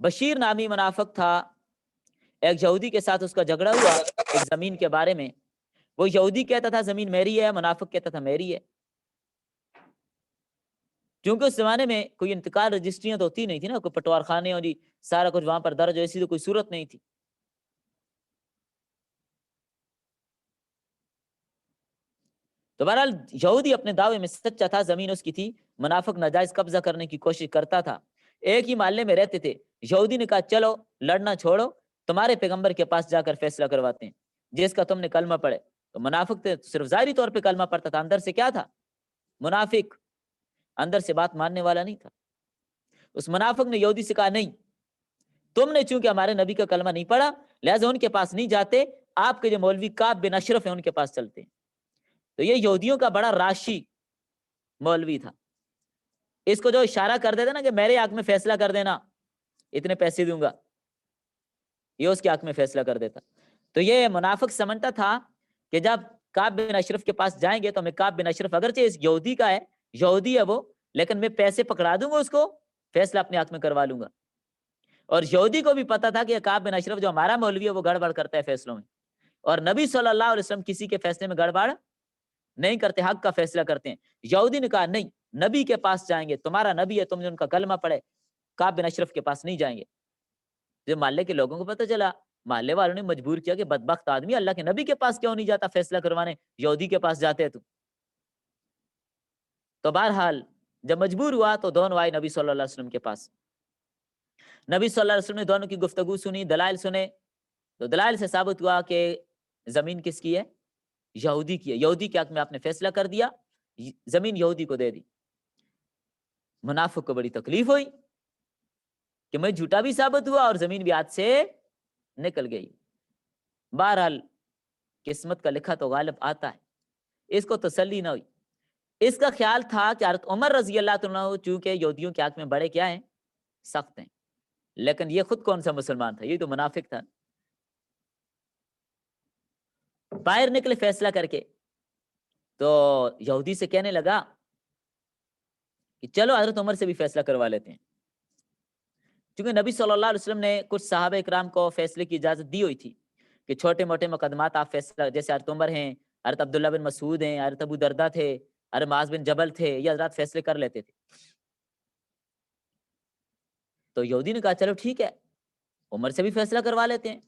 بشیر نامی منافق تھا, ایک یہودی کے ساتھ اس کا جھگڑا ہوا ایک زمین کے بارے میں. وہ یہودی کہتا تھا زمین میری ہے, منافق کہتا تھا میری ہے. کیونکہ اس زمانے میں کوئی انتقال رجسٹریاں تو ہوتی نہیں تھی نا, کوئی پٹوار خانے اور سارا کچھ وہاں پر درج, ایسی تو کوئی صورت نہیں تھی. تو بہرحال یہودی اپنے دعوے میں سچا تھا, زمین اس کی تھی. منافق ناجائز قبضہ کرنے کی کوشش کرتا تھا. ایک ہی محلے میں رہتے تھے. یہودی نے کہا چلو لڑنا چھوڑو, تمہارے پیغمبر کے پاس جا کر فیصلہ کرواتے ہیں جس کا تم نے کلمہ پڑھے. تو منافق تھے, صرف ظاہری طور پہ کلمہ پڑھتا تھا, اندر سے کیا تھا؟ منافق, اندر سے بات ماننے والا نہیں تھا. اس منافق نے یہودی سے کہا نہیں, تم نے چونکہ ہمارے نبی کا کلمہ نہیں پڑھا لہٰذا ان کے پاس نہیں جاتے, آپ کے جو مولوی کعب بن اشرف ہیں ان کے پاس چلتے ہیں. تو یہ یہودیوں کا بڑا راشی مولوی تھا. اس کو جو اشارہ کر دیتا نا کہ میرے حق میں فیصلہ کر دینا, اتنے پیسے دوں گا, یہ اس کے حق میں فیصلہ کر دیتا. تو یہ منافق سمجھتا تھا کہ جب کعب بن اشرف کے پاس جائیں گے تو میں کعب بن اشرف اگرچہ اس یہودی کا ہے, یہودی ہے وہ, لیکن میں پیسے پکڑا دوں گا اس کو, فیصلہ اپنے حق میں کروا لوں گا. اور یہودی کو بھی پتا تھا کہ کعب بن اشرف جو ہمارا مولوی ہے وہ گڑبڑ کرتا ہے فیصلوں میں, اور نبی صلی اللہ علیہ وسلم کسی کے فیصلے میں گڑبڑ نہیں کرتے, حق کا فیصلہ کرتے ہیں. یہودی نے کہا نہیں, نبی کے پاس جائیں گے, تمہارا نبی ہے, تم نے ان کا کلمہ پڑھے, کعب بن اشرف کے پاس نہیں جائیں گے. جب محلے کے لوگوں کو پتہ چلا, محلے والوں نے مجبور کیا کہ بدبخت آدمی اللہ کے نبی کے پاس کیوں نہیں جاتا فیصلہ کروانے, یہودی کے پاس جاتے تو. تو بہرحال جب مجبور ہوا تو دونوں آئے نبی صلی اللہ علیہ وسلم کے پاس. نبی صلی اللہ علیہ وسلم نے دونوں کی گفتگو سنی, دلائل سنے. تو دلائل سے ثابت ہوا کہ زمین کس کی ہے؟ یہودی کی ہے. یہودی کے حق میں آپ نے فیصلہ کر دیا, زمین یہودی کو دے دی. منافق کو بڑی تکلیف ہوئی کہ میں جھوٹا بھی ثابت ہوا اور زمین بھی ہاتھ سے نکل گئی. بہرحال قسمت کا لکھا تو غالب آتا ہے, اس کو تسلی نہ ہوئی. اس کا خیال تھا کہ حضرت عمر رضی اللہ عنہ چونکہ یہودیوں کے حق میں بڑے کیا ہیں, سخت ہیں, لیکن یہ خود کون سا مسلمان تھا, یہ تو منافق تھا. باہر نکلے فیصلہ کر کے, تو یہودی سے کہنے لگا کہ چلو حضرت عمر سے بھی فیصلہ کروا لیتے ہیں. چونکہ نبی صلی اللہ علیہ وسلم نے کچھ صحابہ اکرام کو فیصلے کی اجازت دی ہوئی تھی کہ چھوٹے موٹے مقدمات آپ فیصلہ, جیسے حضرت عمر ہیں, حضرت عبداللہ بن مسعود ہیں, حضرت ابو دردہ تھے, حضرت معاذ بن جبل تھے, یہ حضرات فیصلے کر لیتے تھے. تو یہودی نے کہا چلو ٹھیک ہے, عمر سے بھی فیصلہ کروا لیتے ہیں.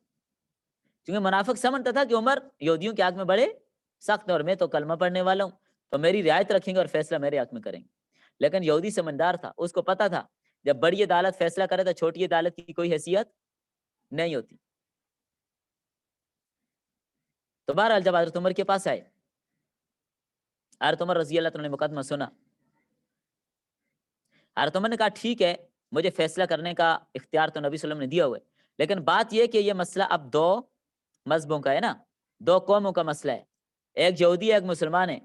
کیونکہ منافق سمجھتا تھا کہ عمر یہودیوں کے حق میں بڑے سخت ہیں اور میں تو کلمہ پڑھنے والا ہوں, تو میری رعایت رکھیں گے اور فیصلہ میرے حق میں کریں گے. لیکن یہودی سمجھدار تھا, اس کو پتا تھا جب بڑی عدالت فیصلہ کرے تو چھوٹی عدالت کی کوئی حیثیت نہیں ہوتی. تو بہرحال جب حضرت عمر کے پاس آئے, حضرت عمر رضی اللہ عنہ نے مقدمہ سنا. حضرت عمر نے کہا ٹھیک ہے, مجھے فیصلہ کرنے کا اختیار تو نبی صلی اللہ علیہ وسلم نے دیا ہوا ہے, لیکن بات یہ کہ یہ مسئلہ اب دو مذہبوں کا ہے نا, دو قوموں کا مسئلہ ہے, ایک یہودی ہے ایک مسلمان ہے.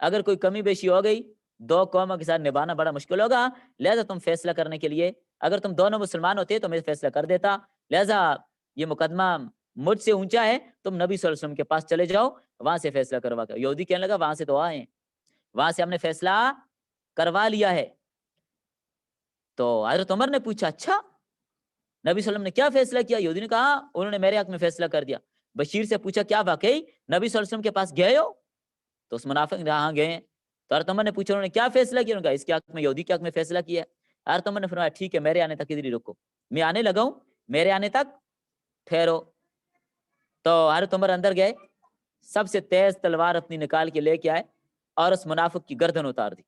اگر کوئی کمی بیشی ہو گئی دو قوموں کے ساتھ نبھانا بڑا مشکل ہوگا, لہذا تم فیصلہ کرنے کے لیے, اگر تم دونوں مسلمان ہوتے تو میں فیصلہ کر دیتا, لہذا یہ مقدمہ مجھ سے اونچا ہے, تم نبی صلی اللہ علیہ وسلم کے پاس چلے جاؤ, وہاں سے فیصلہ کروا کر. یہودی کہنے لگا وہاں سے تو آئے ہیں, وہاں سے ہم نے فیصلہ کروا لیا ہے. تو حضرت عمر نے پوچھا اچھا نبی صلی اللہ علیہ وسلم نے کیا فیصلہ کیا؟ یہودی نے کہا انہوں نے میرے حق میں فیصلہ کر دیا. بشیر سے پوچھا کیا واقعی نبی صلی اللہ علیہ وسلم کے پاس گئے ہو؟ تو اس منافق نے ہاں گئے ہیں. تو حضرت عمر نے پوچھا انہوں نے کیا فیصلہ کیا؟ انہوں نے کہا اس کے حق میں, یہودی کے حق میں فیصلہ کیا ہے. حضرت عمر نے فرمایا ٹھیک ہے میرے آنے تک ادھر ہی رکو, میں آنے لگا ہوں, میرے آنے تک ٹھہرو. تو حضرت عمر اندر گئے, سب سے تیز تلوار اپنی نکال کے لے کے آئے اور اس منافق کی گردن اتار دی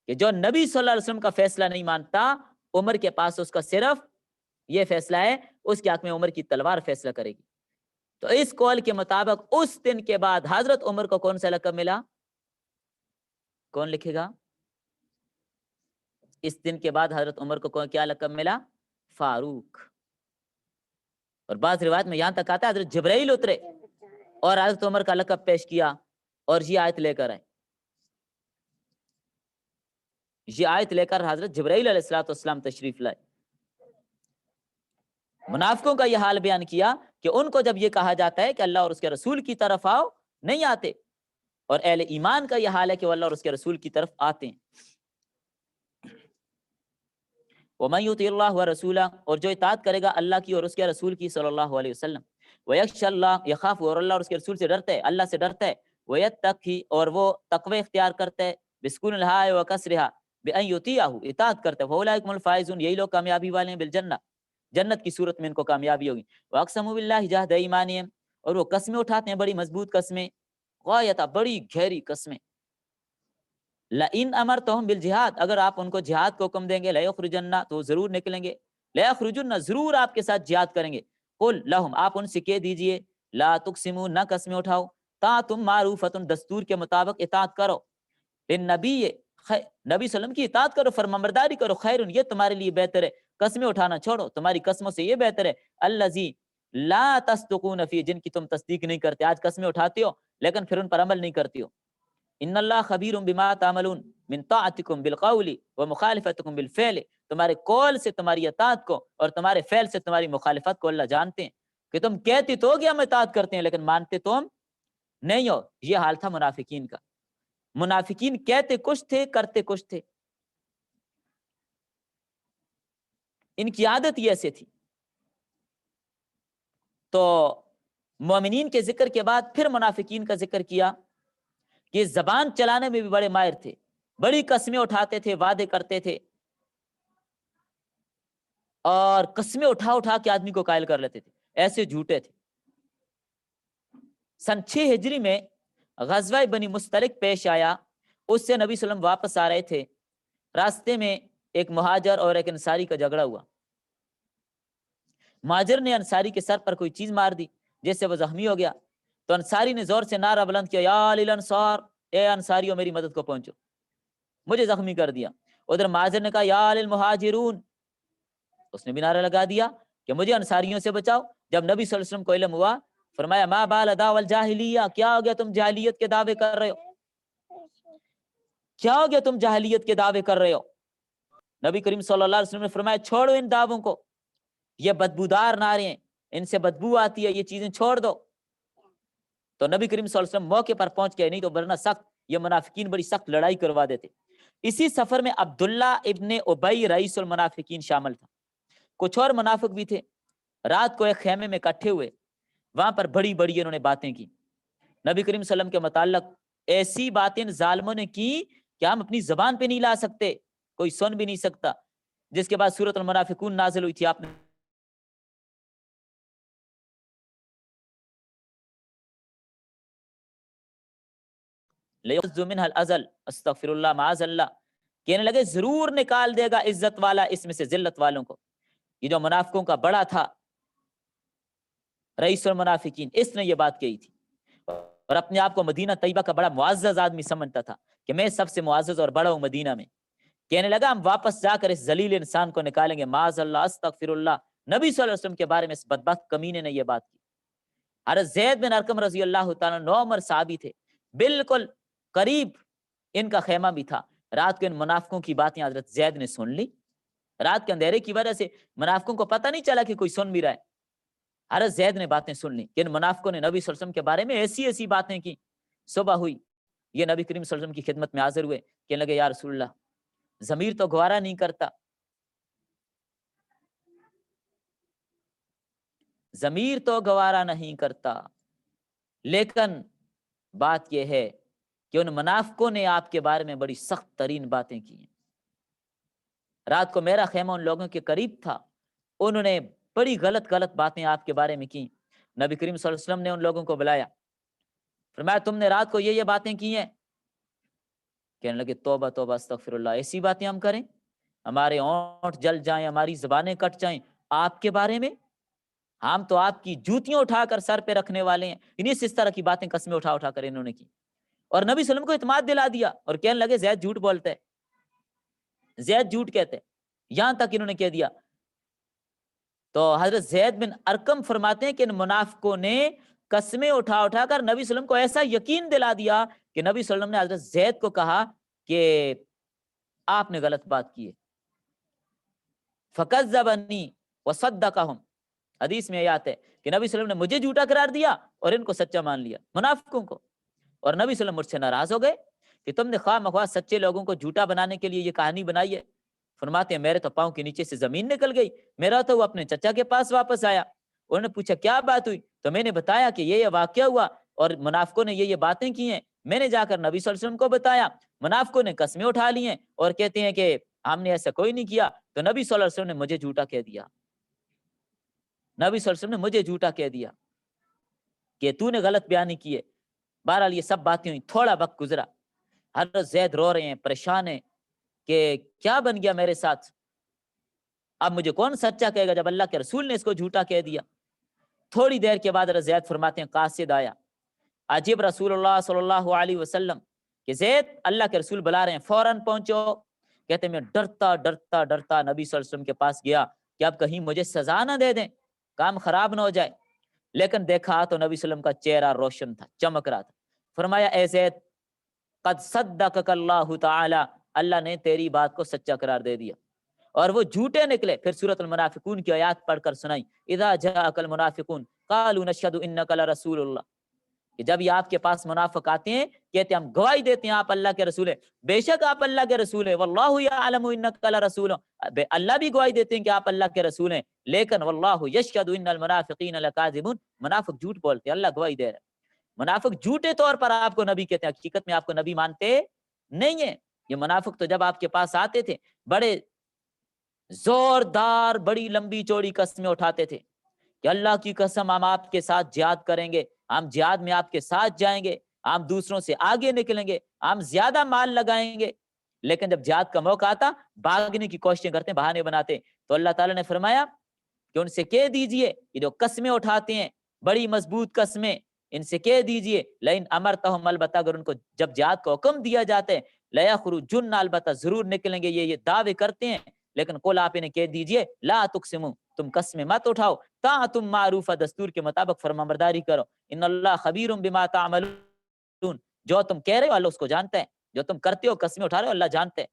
کہ جو نبی صلی اللہ علیہ وسلم کا فیصلہ نہیں مانتا, عمر کے پاس اس کا صرف یہ فیصلہ ہے, اس کے حق میں عمر کی تلوار فیصلہ کرے گی. تو اس قول کے مطابق اس دن کے بعد حضرت عمر کو کون سا لقب ملا؟ کون لکھے گا؟ اس دن کے بعد حضرت عمر کو کیا لقب ملا؟ فاروق. اور بعض روایت میں یہاں تک آتا ہے حضرت جبرائیل اترے اور حضرت عمر کا لقب پیش کیا اور یہ آیت لے کر آئے. یہ آیت لے کر حضرت جبرائیل علیہ الصلوۃ والسلام تشریف لائے. منافقوں کا یہ حال بیان کیا کہ ان کو جب یہ کہا جاتا ہے کہ اللہ اور اس کے رسول کی طرف آؤ, نہیں آتے, اور اہل ایمان کا یہ حال ہے کہ وہ اللہ اور اس کے رسول کی طرف آتے ہیں. وَمَن يُطِعِ اللَّهَ وَرَسُولَهُ، اور جو اطاعت کرے گا اللہ کی اور اس کے رسول کی صلی اللہ علیہ وسلم، وَيَخْشَى اللَّهَ، يخاف، اور اللہ اور اس کے رسول سے ڈرتا ہے، اللہ سے ڈرتا ہے، وَيَتَّقِي، اور وہ تقوی اختیار کرتا ہے، بسکون الہاء وکسرها، بأن يطيعه، اطاعت کرتا ہے، فَأُولَٰئِكَ هُمُ الْفَائِزُونَ، یہی لوگ کامیابی والے ہیں، بالجنہ، جنت کی صورت میں ان کو کامیابی ہوگی۔ وَأَقْسَمُوا بِاللَّهِ جَهْدَ أَيْمَانِهِمْ، اور وہ قسمیں اٹھاتے ہیں بڑی مضبوط قسمیں، غایتہ، بڑی گہری قسمیں، لئن امرتہم بالجہاد، اگر آپ ان کو جہاد کو حکم دیں گے، لیخرجن، تو ضرور نکلیں گے، لیخرجن، ضرور آپ کے ساتھ جہاد کریں گے، قل لہم، آپ ان سے کہہ دیجئے، لا تقسموا، نہ قسمیں اٹھاؤ، تا تم معروفتن، دستور کے مطابق اطاعت کرو، نبی نبی صلی اللہ علیہ وسلم کی اطاعت کرو، فرمانبرداری کرو، خیر، یہ تمہارے لیے بہتر ہے، قسمیں اٹھانا چھوڑو، تمہاری قسموں سے یہ بہتر ہے، الذی لا تصدقون فی، جن کی تم تصدیق نہیں کرتے، آج قسمیں اٹھاتے ہو لیکن پھر ان پر عمل نہیں کرتے ہو، ان اللہ خبیر بما تعملون من طاعتکم بالقول ومخالفتکم بالفعل، تمہارے قول سے تمہاری اطاعت کو اور تمہارے فعل سے تمہاری مخالفت کو اللہ جانتے ہیں، کہ تم کہتے تو ہو کہ ہم اطاعت کرتے ہیں لیکن مانتے تو ہم نہیں ہو۔ یہ حال تھا منافقین کا، منافقین کہتے کچھ تھے، کرتے کچھ تھے، ان کی عادت یہ ایسے تھی۔ تو مومنین کے ذکر کے بعد پھر منافقین کا ذکر کیا کہ زبان چلانے میں بھی بڑے ماہر تھے، بڑی قسمیں اٹھاتے تھے، وعدے کرتے تھے، اور قسمیں اٹھا اٹھا کے آدمی کو قائل کر لیتے تھے، ایسے جھوٹے تھے۔ سن 6 ہجری میں غزوہ بنی مستلق پیش آیا، اس سے نبی صلی اللہ علیہ وسلم واپس آ رہے تھے، راستے میں ایک مہاجر اور ایک انصاری کا جھگڑا ہوا، مہاجر نے انصاری کے سر پر کوئی چیز مار دی جس سے وہ زخمی ہو گیا، تو انصاری نے زور سے نعرہ بلند کیا، یا للانصار، اے انصاریوں میری مدد کو پہنچو، مجھے زخمی کر دیا۔ ادھر مہاجر نے کہا یا للمہاجرون، اس نے بھی نعرہ لگا دیا کہ مجھے انصاریوں سے بچاؤ۔ جب نبی صلی اللہ علیہ وسلم کو علم ہوا، فرمایا ما بال دعوی الجاہلیہ، کیا ہو گیا تم جاہلیت کے دعوے کر رہے ہو، کیا ہو گیا تم جاہلیت کے دعوے کر رہے ہو؟ نبی کریم صلی اللہ علیہ وسلم نے فرمایا چھوڑو ان دعووں کو، یہ بدبودار نعرے ہیں، ان سے بدبو آتی ہے، یہ چیزیں چھوڑ دو۔ تو نبی کریم صلی اللہ علیہ وسلم موقع پر پہنچ گئے، نہیں تو ورنہ سخت یہ منافقین بڑی سخت لڑائی کروا دیتے۔ اسی سفر میں عبداللہ ابن ابی رئیس المنافقین شامل تھا، کچھ اور منافق بھی تھے۔ رات کو ایک خیمے میں اکٹھے ہوئے، وہاں پر بڑی بڑی انہوں نے باتیں کی، نبی کریم صلی اللہ علیہ وسلم کے متعلق ایسی باتیں ظالموں نے کی کہ ہم اپنی زبان پہ نہیں لا سکتے، کوئی سن بھی نہیں سکتا، جس کے بعد سورۃ المنافقون نازل ہوئی تھی، آپ نے لَيُخْزُ مِنْهَا الْأَزَلَ، استغفر اللہ معاذ اللہ، کہنے لگے ضرور نکال دے گا عزت والا اس میں سے ذلت والوں کو۔ یہ جو منافقوں کا بڑا تھا رئیس المنافقین، اس نے یہ بات کہی تھی، اور اپنے آپ کو مدینہ طیبہ کا بڑا معزز آدمی سمجھتا تھا کہ میں سب سے معزز اور بڑا ہوں مدینہ میں۔ کہنے لگا ہم واپس جا کر اس ذلیل انسان کو نکالیں گے، معاذ اللہ، استغفر اللہ۔ نبی صلی اللہ علیہ وسلم کے بارے میں اس بدبخت کمینے نے یہ بات کی۔ حضرت زید بن ارقم رضی اللہ تعالیٰ عنہ عمر صحابی تھے، بالکل قریب ان کا خیمہ بھی تھا۔ رات کو ان منافقوں کی باتیں حضرت زید نے سن لی، رات کے اندھیرے کی وجہ سے منافقوں کو پتہ نہیں چلا کہ کوئی سن بھی رہا ہے، حضرت زید نے باتیں سن لی کہ ان منافقوں نے نبی صلی اللہ علیہ وسلم کے بارے میں ایسی ایسی باتیں کی۔ صبح ہوئی، یہ نبی کریم صلی اللہ علیہ وسلم کی خدمت میں حاضر ہوئے، کہنے لگے یا رسول اللہ، ضمیر تو گوارا نہیں کرتا، ضمیر تو گوارا نہیں کرتا، لیکن بات یہ ہے کہ ان منافقوں نے آپ کے بارے میں بڑی سخت ترین باتیں کی ہیں۔ رات کو میرا خیمہ ان لوگوں کے قریب تھا، انہوں نے بڑی غلط باتیں آپ کے بارے میں کی۔ نبی کریم صلی اللہ علیہ وسلم نے ان لوگوں کو بلایا، فرمایا تم نے رات کو یہ باتیں کی ہیں؟ کہنے لگے توبہ توبہ استغفر اللہ، ایسی باتیں ہم کریں، ہمارے ہونٹ جل جائیں، ہماری زبانیں کٹ جائیں آپ کے بارے میں، ہم تو آپ کی جوتیاں اٹھا کر سر پہ رکھنے والے ہیں۔ انہیں سے اس طرح کی باتیں قسمیں اٹھا اٹھا کر انہوں نے کی، اور نبی صلی اللہ علیہ وسلم کو اعتماد دلا دیا، اور کہنے لگے زید جھوٹ بولتا ہے، زید جھوٹ کہتے ہیں، یہاں تک انہوں نے کہہ دیا۔ تو حضرت زید بن ارقم فرماتے ہیں کہ ان منافقوں نے قسمیں اٹھا اٹھا کر نبی صلی اللہ علیہ وسلم کو ایسا یقین دلا دیا کہ نبی صلی اللہ علیہ وسلم نے حضرت زید کو کہا کہ آپ نے غلط بات کی ہے، فَكَذَّبَنِي وَصَدَّقَهُمْ، حدیث میں یہ آتا ہے کہ نبی صلی اللہ علیہ وسلم نے مجھے جھوٹا قرار دیا اور ان کو سچا مان لیا، منافقوں کو، اور نبی صلی اللہ علیہ وسلم مجھ سے ناراض ہو گئے کہ تم نے خواہ مخواہ سچے لوگوں کو جھوٹا بنانے کے لیے یہ کہانی بنائی ہے۔ فرماتے ہیں میرے تو پاؤں کے نیچے سے زمین نکل گئی، میرا تو وہ اپنے چچا کے پاس واپس آیا، انہوں نے پوچھا کیا بات ہوئی، تو میں نے بتایا کہ یہ واقعہ ہوا اور منافقوں نے یہ باتیں کی ہیں، میں نے جا کر نبی صلی اللہ علیہ وسلم کو بتایا، منافقوں نے قسمیں اٹھا لی ہیں اور کہتے ہیں کہ ہم نے ایسا کوئی نہیں کیا، تو نبی صلی اللہ علیہ وسلم نے مجھے جھوٹا کہہ دیا، نبی صلی اللہ علیہ وسلم نے مجھے جھوٹا کہہ دیا کہ تو نے غلط بیانی کی ہے۔ بہرحال یہ سب باتیں ہوئی، تھوڑا وقت گزرا، حضرت زید رو رہے ہیں، پریشان ہیں کہ کیا بن گیا میرے ساتھ، اب مجھے کون سچا کہے گا جب اللہ کے رسول نے اس کو جھوٹا کہہ دیا۔ تھوڑی دیر کے بعد حضرت زید فرماتے ہیں قاصد آیا، عجیب رسول اللہ صلی اللہ علیہ وسلم کہ زید اللہ کے رسول بلا رہے ہیں، فوراً پہنچو۔ کہتے ہیں میں ڈرتا ڈرتا ڈرتا نبی صلی اللہ علیہ وسلم کے پاس گیا کہ اب کہیں مجھے سزا نہ دے دیں، کام خراب نہ ہو جائے، لیکن دیکھا تو نبی صلی اللہ علیہ وسلم کا چہرہ روشن تھا، چمک رہا تھا۔ فرمایا اے زید قد صدقک اللہ تعالی، اللہ نے تیری بات کو سچا قرار دے دیا، اور وہ جھوٹے نکلے۔ پھر سورۃ المنافقون کی آیات پڑھ کر سنائی، اذا جاءک المنافقون قالوا نشهد انک لرسول اللہ، کہ جب یہ آپ کے پاس منافق آتے ہیں کہتے ہیں ہم گواہی دیتے ہیں آپ اللہ کے رسول ہیں، بے شک آپ اللہ کے رسول ہیں، واللہ یعلم انک لرسول، اللہ بھی گواہی دیتے ہیں کہ آپ اللہ کے رسول ہیں، لیکن واللہ یشهد ان المنافقین لکاذبون، منافق جھوٹ بولتے ہیں، اللہ گواہی دے رہے ہیں۔ منافق جھوٹے طور پر آپ کو نبی کہتے ہیں، حقیقت میں آپ کو نبی مانتے نہیں ہیں۔ یہ منافق تو جب آپ کے پاس آتے تھے بڑے زوردار بڑی لمبی چوڑی قسمیں اٹھاتے تھے کہ اللہ کی قسم ہم آپ کے ساتھ جہاد کریں گے، ہم جہاد میں آپ کے ساتھ جائیں گے، ہم دوسروں سے آگے نکلیں گے، ہم زیادہ مال لگائیں گے، لیکن جب جہاد کا موقع آتا بھاگنے کی کوششیں کرتے ہیں، بہانے بناتے۔ تو اللہ تعالیٰ نے فرمایا کہ ان سے کہہ دیجئے، یہ جو قسمیں اٹھاتے ہیں بڑی مضبوط قسمیں، ان سے کہہ دیجئے لئن امرتہم، البتہ اگر ان کو جب جہاد کا حکم دیا جاتا ہے، لیخرجن، البتہ ضرور نکلیں گے، یہ دعوے کرتے ہیں، لیکن قل آپ انہیں کہہ دیجئے لا تقسموا، تم قسمیں مت اٹھاؤ، طاعتم معروفہ، دستور کے مطابق فرمانبرداری کرو، ان اللہ خبیر بما تعملون، جو تم کہہ رہے ہو اللہ اس کو جانتا ہے، جو تم کرتے ہو قسمیں اٹھا رہے ہو اللہ جانتا ہے۔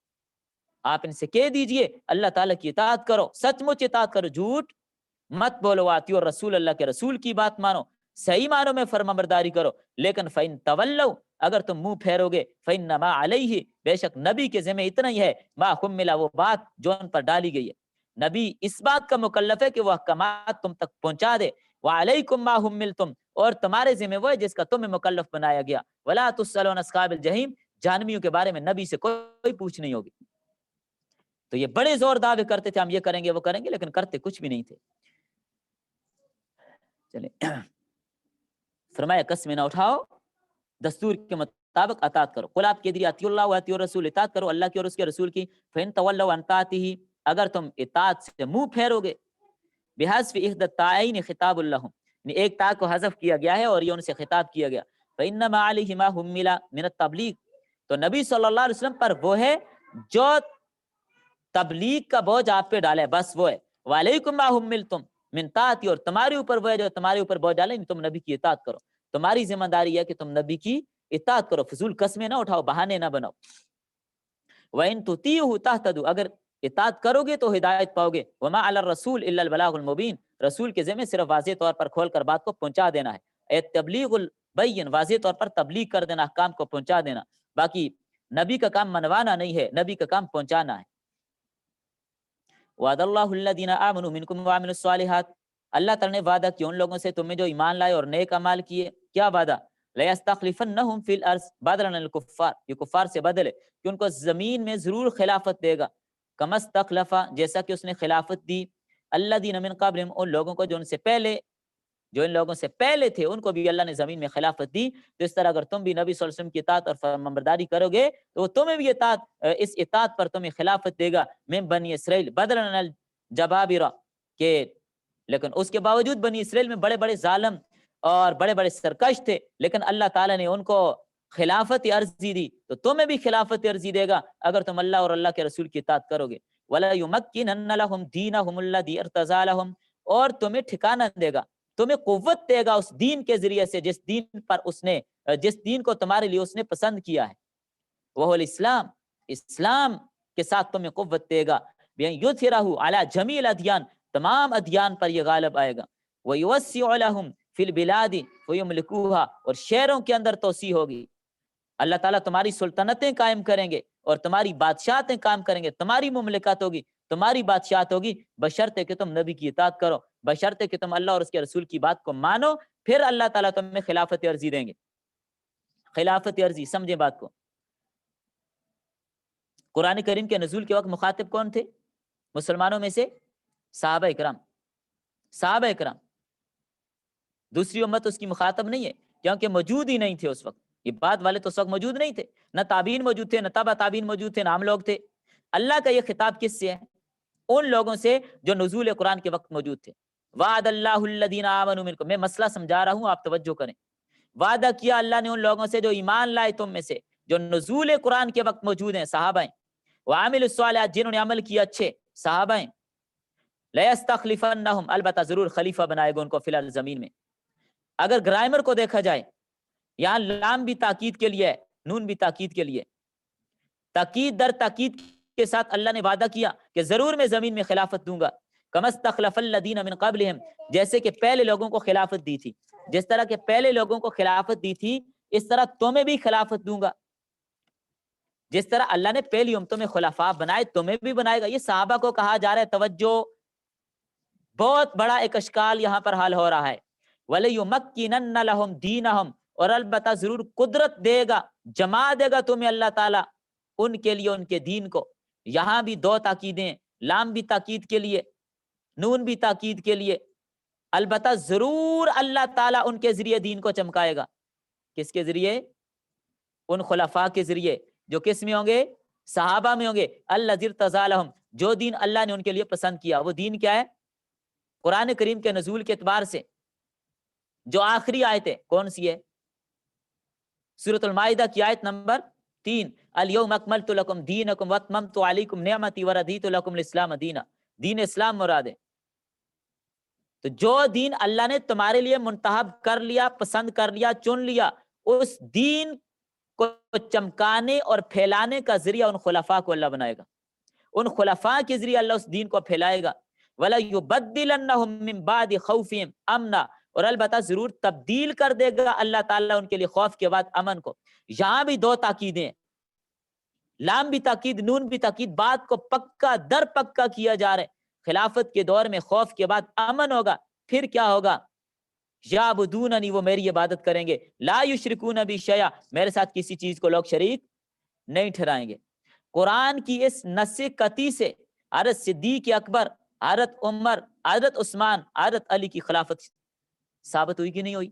آپ ان سے کہہ دیجئے اللہ تعالیٰ کی اطاعت کرو، سچ مچ اطاعت کرو، جھوٹ مت بولو، آتی اور رسول، اللہ کے رسول کی بات مانو، صحیح معنوں میں فرمانبرداری کرو، لیکن فَإِن تَوَلَّوْا، اگر تم منہ پھیرو گے، فَإِنَّمَا عَلَيْهِ، بے شک نبی کے ذمہ اتنا ہی ہے، ما حُمِّلَ، وہ بات جو ان پر ڈالی گئی ہے، نبی اس بات کا مکلف ہے کہ وہ احکامات تم تک پہنچا دے، وَعَلَيْكُمْ مَا حُمِّلْتُمْ، اور تمہارے ذمہ وہ ہے جس کا تمہیں مکلف بنایا گیا، وَلَا تُسْأَلُونَ عَنْ أَصْحَابِ الْجَحِيمِ، جہنمیوں کے بارے میں نبی سے کوئی پوچھ نہیں ہوگی۔ تو یہ بڑے زور دعوے کرتے تھے ہم یہ کریں گے وہ کریں گے، لیکن کرتے کچھ بھی نہیں تھے۔ چلیں فرمایا قسمیں نہ اٹھاؤ، دستور کے مطابق اطاعت کرو، قل آپ کہہ دیجئے اطیعوا اللہ واطیعوا الرسول، اطاعت کرو اللہ کی اور اس کے رسول کی، فإن تولوا عن طاعته، اگر تم اطاعت سے منہ پھیرو گے، بحذف احدى التاءين خطاب لهم، یعنی ایک تا کو حذف کیا گیا ہے اور یہ ان سے خطاب کیا گیا، فإنما عليه ما حمل من التبلیغ، تو نبی صلی اللہ علیہ وسلم پر وہ ہے جو تبلیغ کا بوجھ آپ پہ ڈالے، بس وہ ہے، وعلیکم ما حملتم من طاعتی، اور تمہارے اوپر وہ ہے جو تمہارے اوپر بوجھ ڈالے، تم نبی کی اطاعت کرو، تمہاری ذمہ داری ہے کہ تم نبی کی اطاعت کرو، فضول قسمیں نہ اٹھاؤ، بہانے نہ بناؤ۔ وَإِن تُطِيعُوهُ تَهْتَدُوا، اگر اطاعت کرو گے تو ہدایت پاؤ گے، وَمَا عَلَى الرَّسُولِ إِلَّا الْبَلَاغُ الْمُبِينُ، رسول کے ذمہ صرف واضح طور پر کھول کر بات کو پہنچا دینا ہے، تبلیغ البین، واضح طور پر تبلیغ کر دینا، احکام کو پہنچا دینا، باقی نبی کا کام منوانا نہیں ہے، نبی کا کام پہنچانا ہے۔ وعد اللہ الذین آمنوا منکم وعملوا الصالحات، اللہ تعالیٰ نے وعدہ کیا ان لوگوں سے تمہیں جو ایمان لائے اور نیک اعمال کیے، کیا وعدہ؟ لَيَسْتَخْلِفَنَّهُمْ فِي الْأَرْضِ بَدْلًا لِلْكُفَّارِ، یہ کفار سے بدل ہے کہ ان کو زمین میں ضرور خلافت دے گا، كَمَا اسْتَخْلَفَ، جیسا کہ اس نے خلافت دی، الَّذِينَ مِن قَبْلِهِمْ، ان لوگوں کو جو ان سے پہلے، جو ان لوگوں سے پہلے تھے ان کو بھی اللہ نے زمین میں خلافت دی، تو اس طرح اگر تم بھی نبی صلی اللہ علیہ وسلم کی اطاعت اور فرمانبرداری کرو گے تو وہ تمہیں بھی اس اطاعت پر تمہیں خلافت دے گا، من بنی اسرائیل بدلاً عن الجبابرہ، کہ لیکن اس کے باوجود بنی اسرائیل میں بڑے بڑے ظالم اور بڑے بڑے سرکش تھے، لیکن اللہ تعالیٰ نے ان کو خلافت عرضی دی، تو تمہیں بھی خلافت عرضی دے گا اگر تم اللہ اور اللہ کے رسول کی اطاعت کرو گے۔ وَلَا يُمَكِّنَنَّ لَهُمْ دِينَهُمُ الَّذِي ارْتَضَىٰ لَهُمْ، اور تمہیں ٹھکانہ دے گا، تمہیں قوت دے گا اس دین کے ذریعے سے جس دین پر اس نے، جس دین کو تمہارے لیے اس نے پسند کیا ہے، وہ الاسلام، اسلام کے ساتھ تمہیں قوت دے گا، یُظْہِرَہُ عَلیٰ جَمِیعِ الْأَدْیَان، تمام ادیان پر یہ غالب آئے گا، وَیُوَسِّعُ لَهُمْ فِی الْبِلَادِ وَیُمْلِکُوہا، اور شہروں کے اندر توسیع ہوگی، اللہ تعالیٰ تمہاری سلطنتیں قائم کریں گے اور تمہاری بادشاہتیں کام کریں گے، تمہاری مملکت ہوگی، تمہاری بادشاہت ہوگی، بشرطے کہ تم نبی کی اطاعت کرو، بشرطے کہ تم اللہ اور اس کے رسول کی بات کو مانو، پھر اللہ تعالیٰ تمہیں خلافت عرضی دیں گے۔ خلافت عرضی سمجھیں بات کو۔ قرآن کریم کے نزول کے وقت مخاطب کون تھے مسلمانوں میں سے؟ صحابہ اکرام، صحابہ اکرام، دوسری امت اس کی مخاطب نہیں ہے، کیونکہ موجود ہی نہیں تھے اس وقت، یہ بات والے تو اس وقت موجود نہیں تھے، نہ تابعین موجود تھے، نہ تبع تابعین موجود تھے، نہ ہم لوگ تھے۔ اللہ کا یہ خطاب کس سے ہے؟ ان لوگوں سے جو نزول قرآن کے وقت موجود تھے۔ وعد اللہ الذین آمنوا منکم، میں مسئلہ سمجھا رہا ہوں، آپ توجہ کریں۔ وعدہ کیا اللہ نے ان لوگوں سے جو ایمان لائے تم میں سے، جو نزول قرآن کے وقت موجود ہیں، صحابہ ہیں، وعاملوا الصالحات، جنہوں نے عمل کیا اچھے، صحابہ ہیں، لَيَسْتَخْلِفَنَّهُمْ، البتہ ضرور خلیفہ بنائے گا ان کو فی الارض، زمین میں۔ اگر گرامر کو دیکھا جائے، یہاں لام بھی تاکید کے لیے ہے، نون بھی تاکید کے لیے، تاکید در تاکید کے ساتھ اللہ نے وعدہ کیا کہ ضرور میں زمین میں خلافت دوں گا، کما استخلف الذین من قبلہم، جیسے کہ پہلے لوگوں کو خلافت دی تھی، جس طرح کہ پہلے لوگوں کو خلافت دی تھی اس طرح تمہیں بھی خلافت دوں گا، جس طرح اللہ نے پہلی امتوں میں خلفاء بنائے تمہیں بھی بنائے گا۔ یہ صحابہ کو کہا جا رہا ہے، توجہ، بہت بڑا ایک اشکال یہاں پر حل ہو رہا ہے۔ وَلَيُمَكِّنَنَّ لَهُمْ دِينَهُمْ، اور البتہ ضرور قدرت دے گا، جما دے گا تمہیں اللہ تعالیٰ ان کے لیے ان کے دین کو۔ یہاں بھی دو تاکیدیں، لام بھی تاکید کے لیے، نون بھی تاکید کے لیے، البتہ ضرور اللہ تعالیٰ ان کے ذریعے دین کو چمکائے گا۔ کس کے ذریعے؟ ان خلفاء کے ذریعے جو کس میں ہوں گے؟ صحابہ میں ہوں گے۔ الذی ارتضی لہم، جو دین اللہ نے ان کے لیے پسند کیا۔ وہ دین کیا ہے؟ قرآن کریم کے نزول کے اعتبار سے جو آخری آیت ہے کون سی ہے؟ سورۃ المائدہ کی آیت نمبر 3، الیوم اکملت لکم دینکم واتممت علیکم نعمتی ورضیت لکم الاسلام دینا، دین اسلام مراد ہے۔ تو جو دین اللہ نے تمہارے لیے منتخب کر لیا، پسند کر لیا، چن لیا، اس دین کو چمکانے اور پھیلانے کا ذریعہ ان خلفاء کو اللہ بنائے گا، ان خلفاء کے ذریعے اللہ اس دین کو پھیلائے گا۔ وَلَيُبَدِّلَنَّهُم مِّن بَعْدِ خَوْفِهِمْ أَمْنًا، اور البتہ ضرور تبدیل کر دے گا اللہ تعالیٰ ان کے لیے خوف کے بعد امن کو۔ یہاں بھی دو تاکیدیں، لام بھی تاکید، نون بھی تاکید، بات کو پکا در پکا کیا جا رہا ہے۔ خلافت کے دور میں خوف کے بعد امن ہوگا، پھر کیا ہوگا؟ یعبدوننی، وہ میری عبادت کریں گے، لا یشرکون بی شیئا، میرے ساتھ کسی چیز کو لوگ شریک نہیں ٹھہرائیں گے۔ قرآن کی اس نص قطعی سے حضرت صدیق اکبر، حضرت عمر، حضرت عثمان، حضرت علی کی خلافت ثابت ہوئی کہ نہیں ہوئی؟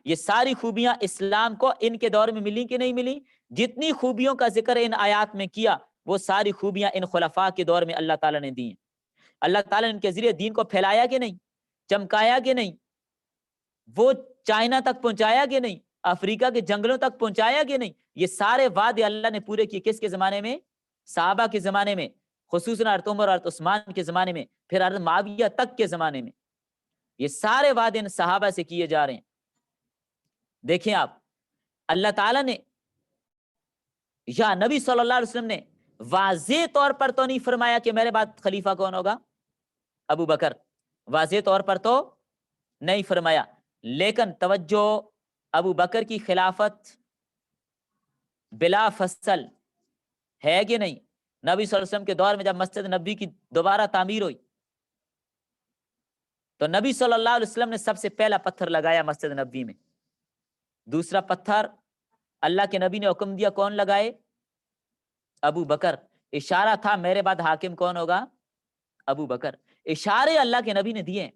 یہ ساری خوبیاں اسلام کو ان کے دور میں ملی کہ نہیں ملی؟ جتنی خوبیوں کا ذکر ان آیات میں کیا، وہ ساری خوبیاں ان خلفاء کے دور میں اللہ تعالیٰ نے دی ہیں۔ اللہ تعالیٰ نے ان کے ذریعے دین کو پھیلایا کہ نہیں؟ چمکایا کہ نہیں؟ وہ چائنا تک پہنچایا کہ نہیں؟ افریقہ کے جنگلوں تک پہنچایا کہ نہیں؟ یہ سارے وعدے اللہ نے پورے کیے، کس کے زمانے میں؟ صحابہ کے زمانے میں، خصوصاً حضرت عمر اور حضرت عثمان کے زمانے میں، پھر حضرت معاویہ تک کے زمانے میں۔ یہ سارے وعدے ان صحابہ سے کیے جا رہے ہیں۔ دیکھیں آپ، اللہ تعالیٰ نے یا نبی صلی اللہ علیہ وسلم نے واضح طور پر تو نہیں فرمایا کہ میرے بعد خلیفہ کون ہوگا؟ ابو بکر، واضح طور پر تو نہیں فرمایا، لیکن توجہ، ابو بکر کی خلافت بلا فصل ہے کہ نہیں؟ نبی صلی اللہ علیہ وسلم کے دور میں جب مسجد نبی کی دوبارہ تعمیر ہوئی تو نبی صلی اللہ علیہ وسلم نے سب سے پہلا پتھر لگایا مسجد نبی میں، دوسرا پتھر اللہ کے نبی نے حکم دیا کون لگائے؟ ابو بکر۔ اشارہ تھا میرے بعد حاکم کون ہوگا؟ ابو بکر۔ اشارے اللہ کے نبی نے دیے،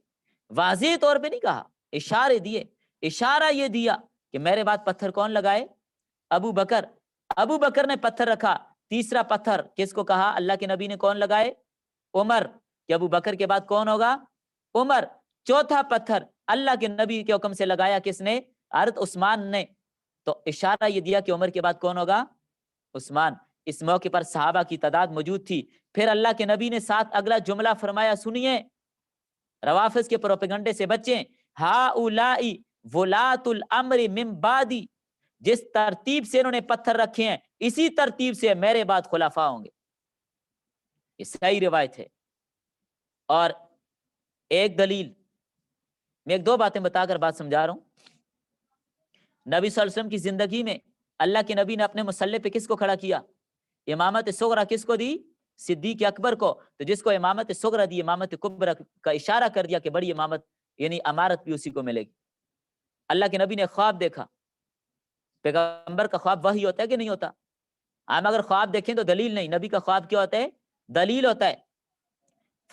واضح طور پہ نہیں کہا، اشارے دیے۔ اشارہ یہ دیا کہ میرے بعد پتھر کون لگائے؟ ابو بکر۔ ابو بکر نے پتھر رکھا، تیسرا پتھر کس کو کہا؟ اللہ کے نبی نے کون لگائے؟ عمر، کہ ابو بکر کے بعد کون ہوگا؟ عمر۔ چوتھا پتھر اللہ کے نبی کے حکم سے لگایا کس نے؟ حضرت عثمان نے۔ تو اشارہ یہ دیا کہ عمر کے بعد کون ہوگا؟ عثمان۔ اس موقع پر صحابہ کی تعداد موجود تھی۔ پھر اللہ کے نبی نے ساتھ اگلا جملہ فرمایا، سنیے، روافظ کے پروپیگنڈے سے بچیں، ہؤلاء ولاۃ الامر من بعدی، جس ترتیب سے انہوں نے پتھر رکھے ہیں اسی ترتیب سے میرے بعد خلفاء ہوں گے۔ یہ صحیح روایت ہے۔ اور ایک دلیل، میں ایک دو باتیں بتا کر بات سمجھا رہا ہوں۔ نبی صلی اللہ علیہ وسلم کی زندگی میں اللہ کے نبی نے اپنے مسلح پہ کس کو کھڑا کیا؟ امامت صغرا کس کو دی؟ صدیق اکبر کو. تو جس کو امامت صغرا دی، امامت کبرا کا اشارہ کر دیا کہ بڑی امامت یعنی امارت بھی اسی کو ملے گی. اللہ کے نبی نے خواب دیکھا. پیغمبر کا خواب وحی ہوتا ہے کہ نہیں ہوتا؟ ہم اگر خواب دیکھیں تو دلیل نہیں، نبی کا خواب کیا ہوتا ہے؟ دلیل ہوتا ہے.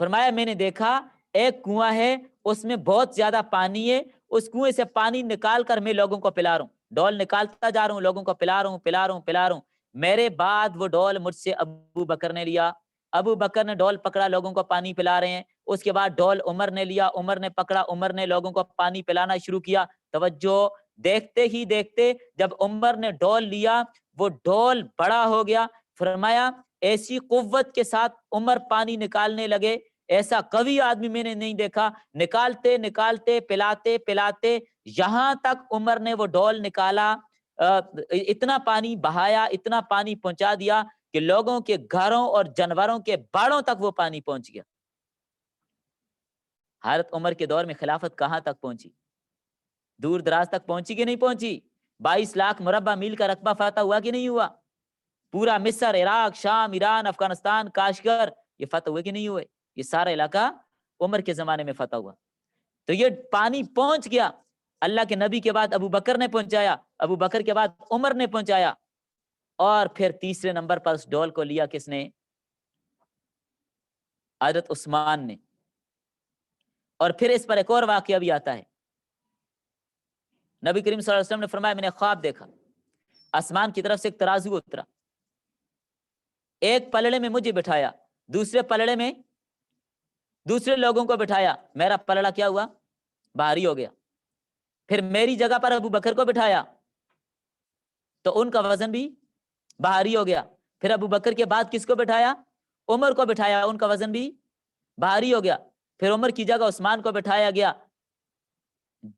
فرمایا میں نے دیکھا ایک کنواں ہے، اس میں بہت زیادہ پانی ہے، اس کنویں سے پانی نکال کر میں لوگوں کو پلا رہا ہوں، ڈول نکالتا جا رہا ہوں، لوگوں کو پلا رہا ہوں. میرے بعد وہ ڈول مجھ سے ابو بکر نے لیا، ابو بکر نے ڈول پکڑا، لوگوں کو پانی پلا رہے ہیں. اس کے بعد ڈول عمر نے لیا، عمر نے پکڑا، عمر نے لوگوں کو پانی پلانا شروع کیا. توجہ، دیکھتے ہی دیکھتے جب عمر نے ڈول لیا وہ ڈول بڑا ہو گیا. فرمایا ایسی قوت کے ساتھ عمر پانی نکالنے لگے، ایسا قوی آدمی میں نے نہیں دیکھا. نکالتے نکالتے پلاتے پلاتے یہاں تک عمر نے وہ ڈول نکالا، اتنا پانی بہایا، اتنا پانی پہنچا دیا کہ لوگوں کے گھروں اور جانوروں کے باڑوں تک وہ پانی پہنچ گیا. حضرت عمر کے دور میں خلافت کہاں تک پہنچی؟ دور دراز تک پہنچی کہ نہیں پہنچی؟ 22 لاکھ مربع میل کا رقبہ فتح ہوا کہ نہیں ہوا؟ پورا مصر، عراق، شام، ایران، افغانستان، کاشگر، یہ فتح ہوئے کہ نہیں ہوئے؟ یہ سارا علاقہ عمر کے زمانے میں فتح ہوا. تو یہ پانی پہنچ گیا. اللہ کے نبی کے بعد ابو بکر نے پہنچایا، ابو بکر کے بعد عمر نے پہنچایا، اور پھر تیسرے نمبر پر اس ڈول کو لیا کس نے؟ حضرت عثمان نے. اور پھر اس پر ایک اور واقعہ بھی آتا ہے. نبی کریم صلی اللہ علیہ وسلم نے فرمایا میں نے خواب دیکھا، آسمان کی طرف سے ایک ترازو اترا، ایک پلڑے میں مجھے بٹھایا، دوسرے پلڑے میں دوسرے لوگوں کو بٹھایا. میرا پلڑا کیا ہوا؟ بھاری ہو گیا. پھر میری جگہ پر ابو بکر کو بٹھایا تو ان کا وزن بھی بھاری ہو گیا. پھر ابو بکر کے بعد کس کو بٹھایا؟ عمر کو بٹھایا، ان کا وزن بھی بھاری ہو گیا. پھر عمر کی جگہ عثمان کو بٹھایا گیا.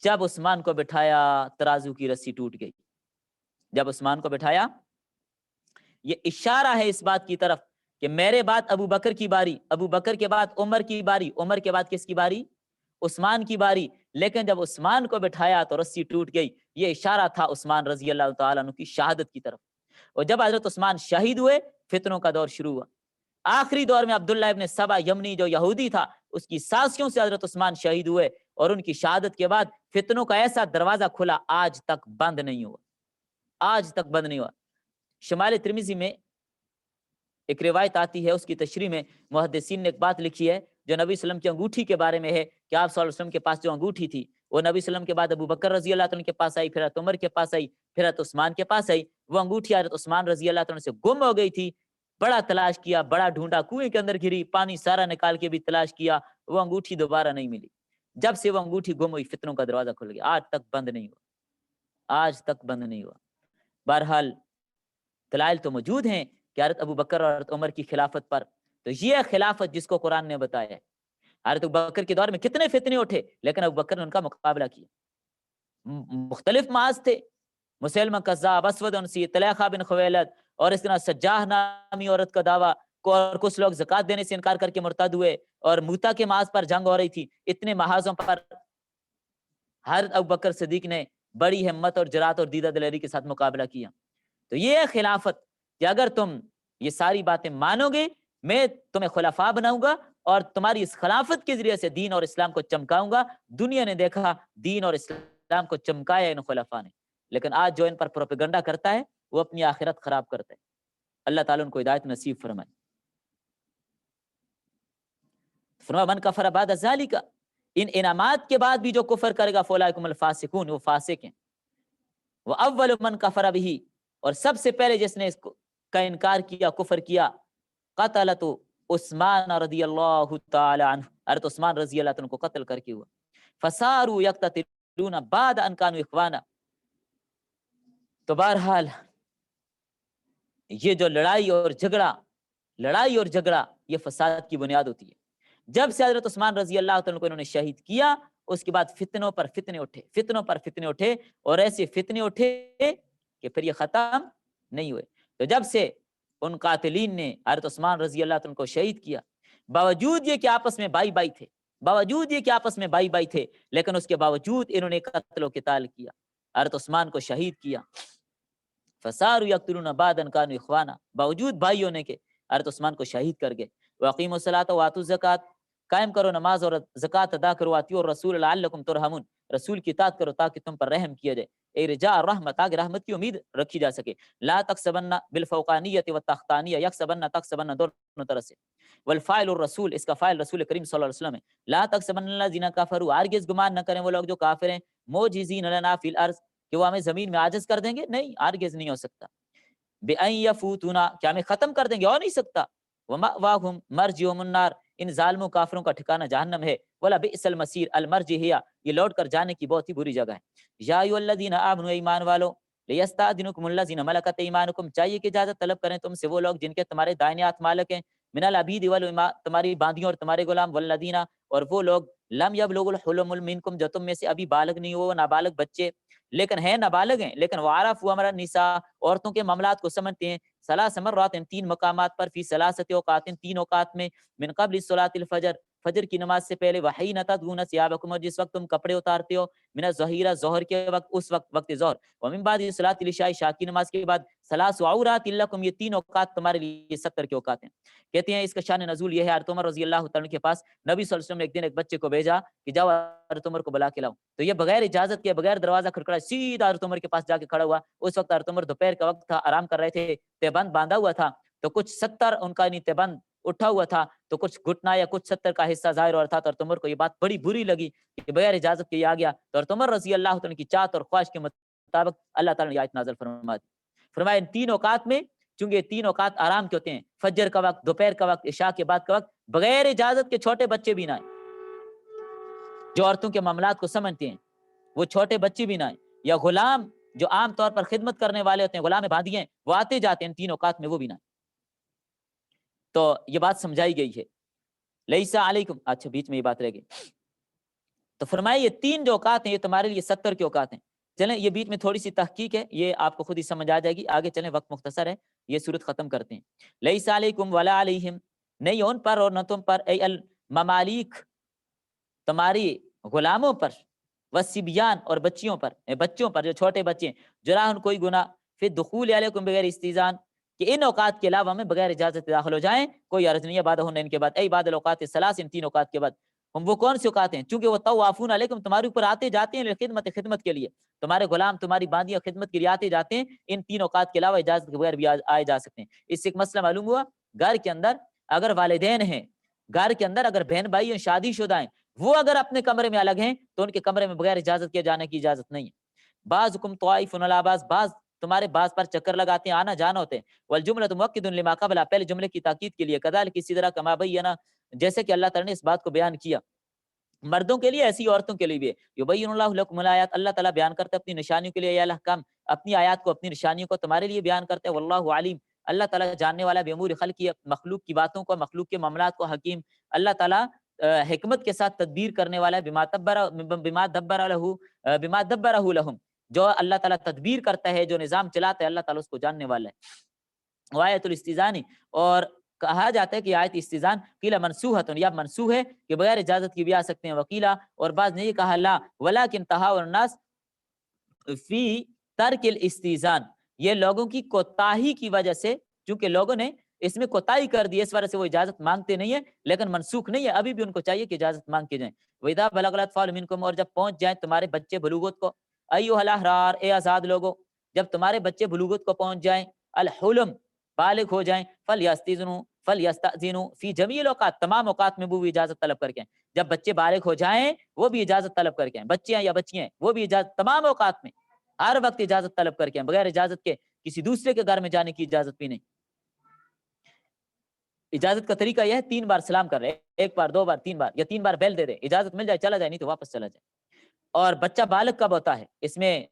جب عثمان کو بٹھایا ترازو کی رسی ٹوٹ گئی. جب عثمان کو بٹھایا، یہ اشارہ ہے اس بات کی طرف کہ میرے بعد ابو بکر کی باری، ابو بکر کے بعد عمر کی باری، عمر کے بعد کس کی باری؟ عثمان کی باری. لیکن جب عثمان کو بٹھایا تو رسی ٹوٹ گئی. یہ اشارہ تھا عثمان رضی اللہ تعالیٰ عنہ کی شہادت کی طرف. اور جب حضرت عثمان شہید ہوئے فتنوں کا دور شروع ہوا. آخری دور میں عبداللہ ابن سبا یمنی جو یہودی تھا، اس کی سازشوں سے حضرت عثمان شہید ہوئے، اور ان کی شہادت کے بعد فتنوں کا ایسا دروازہ کھلا آج تک بند نہیں ہوا، آج تک بند نہیں ہوا. شمال ترمذی میں ایک روایت آتی ہے، اس کی تشریح میں محدثین نے ایک بات لکھی ہے جو نبی صلی اللہ علیہ وسلم کی انگوٹھی کے بارے میں ہے کہ آپ صلی اللہ علیہ وسلم کے پاس جو انگوٹھی تھی وہ نبی صلی اللہ علیہ وسلم کے بعد ابو بکر رضی اللہ عنہ کے پاس آئی، پھر حضرت عمر کے پاس آئی، پھر حضرت عثمان کے پاس آئی. وہ انگوٹھی حضرت عثمان رضی اللہ عنہ سے گم ہو گئی تھی. بڑا تلاش کیا، بڑا ڈھونڈا، کنویں کے اندر گری، پانی سارا نکال کے بھی تلاش کیا، وہ انگوٹھی دوبارہ نہیں ملی. جب سے وہ انگوٹھی گم ہوئی فتنوں کا دروازہ کھل گیا. آج تک بند نہیں ہوا، آج تک بند نہیں ہوا. بہرحال دلائل تو موجود ہیں کہ حضرت ابو بکر اور حضرت عمر کی خلافت پر. تو یہ خلافت جس کو قرآن نے بتایا ہے. حضرت ابو بکر کے دور میں کتنے فتنے اٹھے، لیکن ابو بکر نے ان کا مقابلہ کیا. مختلف معاذ تھے، مسلمہ کذاب، اسود انسی، طلیقہ بن خویلد، اور اس طرح سجاہ نامی عورت کا دعویٰ، اور کچھ لوگ زکات دینے سے انکار کر کے مرتد ہوئے، اور موتا کے محاذ پر جنگ ہو رہی تھی. اتنے محاذوں پر حضرت ابو بکر صدیق نے بڑی ہمت اور جرات اور دیدہ دلیری کے ساتھ مقابلہ کیا. تو یہ ہے خلافت کہ اگر تم یہ ساری باتیں مانو گے، میں تمہیں خلفاء بناؤں گا اور تمہاری اس خلافت کے ذریعے سے دین اور اسلام کو چمکاؤں گا. دنیا نے دیکھا دین اور اسلام کو چمکایا ان خلفاء نے، لیکن آج جو ان پر پروپیگنڈا کرتا ہے وہ اپنی آخرت خراب کرتا ہے. اللہ تعالیٰ ان کو ہدایت نصیب فرمائے. فرمایا من کفر بعد ذالک، ان انعامات کے بعد بھی جو کفر کرے گا فاولئک هم الفاسقون، وہ فاسق ہیں. واول من کفر به، اور سب سے پہلے جس نے اس کا انکار کیا، کفر کیا، قتلت عثمان رضی اللہ تعالی عنہ، حضرت عثمان رضی اللہ عنہ کو قتل کر کے ہوا. فصاروا یقتتلون بعد ان كانوا اخوانا. تو بہرحال یہ جو لڑائی اور جھگڑا یہ فساد کی بنیاد ہوتی ہے. جب سے حضرت عثمان رضی اللہ عنہ کو انہوں نے شہید کیا، اس کے بعد فتنوں پر فتنے اٹھے اور ایسے فتنے اٹھے کہ پھر یہ ختم نہیں ہوئے. تو جب سے ان قاتلین نے حضرت عثمان رضی اللہ عنہ کو شہید کیا، باوجود یہ کہ آپس میں بائی بائی تھے، لیکن اس کے باوجود انہوں نے قتل و قتال کیا، حضرت عثمان کو شہید کیا. فصاروا یقتلون بعضا کانوا اخوانا، باوجود بھائی ہونے کے حضرت عثمان کو شہید کر گئے. واقیموا الصلاۃ واتوا الزکات، قائم کرو نماز اور زکات ادا کرو. اطیعوا الرسول لعلکم ترحمون، رسول کی اطاعت کرو تاکہ تم پر رحم کیا جائے. اے رجاء الرحمت، تاکہ رحمت کی امید رکھی جا سکے. لا تقصبن بالفوقانیۃ والتحتانیہ، یقصبن تقصبن دونوں طرح سے. والفاعل الرسول، اس کا فاعل رسول کریم صلی اللہ علیہ وسلم ہے. لا تقصبن الذین کفروا، ہرگز گمان نہ کریں وہ لوگ جو کافر ہیں. معجزین لنا فی الارض، کہ وہ ہمیں زمین میں عاجز کر دیں گے، نہیں، ہرگز نہیں ہو سکتا. بأن یفوتونا، کیا ہمیں ختم کر دیں گے، ہو نہیں سکتا. ومأواہم مرجعہم النار، ان ظالموں کافروں کا ٹھکانہ جہنم ہے. ولبئس المصیر، المرجع ہی، یہ لوٹ کر جانے کی بہت ہی بری جگہ ہے. یا ایھا الذین آمنوا، ایمان والو، لیستأذنکم الذین ملکت ایمانکم، چاہیے کہ اجازت طلب کریں تم سے وہ لوگ جن کے تمہارے دائیں ہاتھ مالک ہیں. من العبید والاماء، تمہاری باندیوں اور تمہارے غلام. والذین، اور وہ لوگ لم یبلغوا الحلم منکم، جو تم میں سے ابھی بالغ نہیں ہو، نابالغ بچے لیکن ہیں، نابالغ ہیں لیکن وعرفوا امر النساء، عورتوں کے معاملات کو سمجھتے ہیں. ثلاث مرات، تین مقامات پر. فی ثلاثۃ اوقات، تین اوقات میں. من قبل صلاۃ الفجر، فجر کی نماز سے پہلے. وحین تضعون ثیابکم، اور جس وقت تم کپڑے اتارتے ہو. من الظہیرہ، ظہر کے وقت، اس وقت وقت ظہر. ومن بعد صلاۃ العشاء، عشاء کی نماز کے بعد. ثلاث عورات لکم، یہ تین اوقات تمہارے لیے 70 کے اوقات ہیں. کہتے ہیں اس کا شان نزول یہ ہے، حضرت عمر رضی اللہ تعالیٰ عنہ کے پاس نبی صلی اللہ علیہ وسلم نے ایک دن ایک بچے کو بھیجا کہ جاؤ حضرت عمر کو بلا کے لاؤ. تو یہ بغیر اجازت کے، بغیر دروازہ کھڑکڑا، سیدھا حضرت عمر کے پاس جا کے کھڑا ہوا. اس وقت حضرت عمر دوپہر کا وقت تھا، آرام کر رہے تھے، تیبند باندھا ہوا تھا. تو کچھ 70 ان کا تیبند اٹھا ہوا تھا، تو کچھ گھٹنا یا کچھ 70 کا حصہ ظاہر ہو رہا تھا. تو حضرت عمر کو یہ بات بڑی بری لگی کہ بغیر اجازت کے یہ آ گیا. تو حضرت عمر رضی اللہ تعالیٰ کی چاہت اور خواہش کے مطابق اللہ تعالیٰ نے یہ آیت نازل فرما دی. فرمایا ان تین اوقات میں، چونکہ یہ تین اوقات آرام کے ہوتے ہیں، فجر کا وقت، دوپہر کا وقت، عشاء کے بعد کا وقت، بغیر اجازت کے چھوٹے بچے بھی نہ آئیں جو عورتوں کے معاملات کو سمجھتے ہیں، وہ چھوٹے بچے بھی نہ آئیں، یا غلام جو عام طور پر خدمت کرنے والے ہوتے ہیں، غلام باندھی ہیں، وہ آتے جاتے ہیں ان تین اوقات میں، وہ بھی نہ آئیں. تو یہ بات سمجھائی گئی ہے. لیسا علیکم، اچھا بیچ میں یہ بات رہ گئی. تو فرمائے یہ تین جو اوقات ہیں یہ تمہارے لیے 70 کے اوقات ہیں. چلیں یہ بیچ میں تھوڑی سی تحقیق ہے، یہ آپ کو خود ہی سمجھ آ جائے گی. آگے چلیں، وقت مختصر ہے، یہ صورت ختم کرتے ہیں. لیس علیکم ولا علیہم، نہیں ان پر اور نہ تم پر. ای الممالک، تمہاری غلاموں پر. والصبیان، اور بچیوں پر، بچوں پر جو چھوٹے بچے ہیں. جراحن، کوئی گناہ. پھر دخول علیکم بغیر استئذان، کہ ان اوقات کے علاوہ ہمیں بغیر اجازت داخل ہو جائیں، کوئی عرض نہیں ہے. بعد ان کے بعد، ای بعد الاوقات الثلاث، ان تین اوقات کے بعد. ہم وہ کون سے اوقات ہیں؟ چونکہ وہ طوافون علیکم، تمہارے اوپر آتے جاتے ہیں، خدمت کے لیے. تمہارے غلام، تمہاری باندیاں خدمت کے لیے آتے جاتے ہیں. ان تین اوقات کے علاوہ اجازت کے بغیر بھی آئے جا سکتے ہیں. اس سے ایک مسئلہ معلوم ہوا، گھر کے اندر اگر والدین ہیں، گھر کے اندر اگر بہن بھائی ہیں، شادی شدہ ہیں، وہ اگر اپنے کمرے میں الگ ہیں تو ان کے کمرے میں بغیر اجازت کے جانے کی اجازت نہیں ہے. بعض حکم طوائف الاباس، بعض تمہارے بعض پر چکر لگاتے ہیں، آنا جانا ہوتے ہیں. والجملۃ مؤکد لما قبل، پہلے جملے کی تاکید کے لیے. کذالک، اسی طرح، کما بینا، جیسے کہ اللہ تعالیٰ نے اس بات کو بیان کیا مردوں کے لیے ایسی عورتوں کے لیے بھی ہے. یبین اللہ لکم الآیات، اللہ تعالیٰ بیان کرتے اپنی نشانیوں کے لیے. یا الاحکام، اپنی آیات کو، اپنی نشانیوں کو تمہارے لیے بیان کرتے ہیں. واللہ علیم، اللہ تعالیٰ جاننے والا بامور خلقی، مخلوق کی باتوں کو، مخلوق کے معاملات کو. حکیم، اللہ تعالیٰ حکمت کے ساتھ تدبیر کرنے والا ہے. بما دبرہ لہم، جو اللہ تعالیٰ تدبیر کرتا ہے، جو نظام چلاتا ہے، اللہ تعالیٰ اس کو جاننے والا ہے. آیت الاستئذان، اور کہا جاتا ہے کہ آیت استئذان قیل منسوحۃ، یا منسوخ ہے کہ بغیر اجازت کی بھی آ سکتے ہیں. وکیلا، اور بعض نے یہ کہا لا ولکن تہاون الناس فی ترک الاستئذان، یہ لوگوں کی کوتاہی کی وجہ سے، چونکہ لوگوں نے اس میں کوتاہی کر دی، اس وجہ سے وہ اجازت مانگتے نہیں ہیں، لیکن منسوخ نہیں ہے، ابھی بھی ان کو چاہیے کہ اجازت مانگ کے جائیں. وَإِذَا بَلَغَ الْأَطْفَالُ مِنْكُمْ، اور جب پہنچ جائیں تمہارے بچے بلوغت کو. ایھا الاحرار، اے آزاد لوگو، جب تمہارے بچے بلوغت کو پہنچ جائیں، الحلم، بالغ ہو جائیں، فلیستأذنوا فی جمیع الاوقات، تمام اوقات میں وہ بھی اجازت طلب کر کے آئیں. جب بچے بالغ ہو جائیں وہ بھی اجازت طلب کر کے آئیں، بچے ہیں یا بچیاں ہیں، وہ بھی اجازت، تمام اوقات میں ہر وقت اجازت طلب کر کے آئیں، بغیر اجازت کے کسی دوسرے کے گھر میں جانے کی اجازت بھی نہیں. اجازت کا طریقہ یہ ہے، 3 بار سلام کر رہے، 1 بار 2 بار 3 بار، یا 3 بار بیل دے دے، اجازت مل جائے چلا جائے، نہیں تو واپس چلا جائے. اور بچہ بالغ کب ہوتا ہے؟ اس میں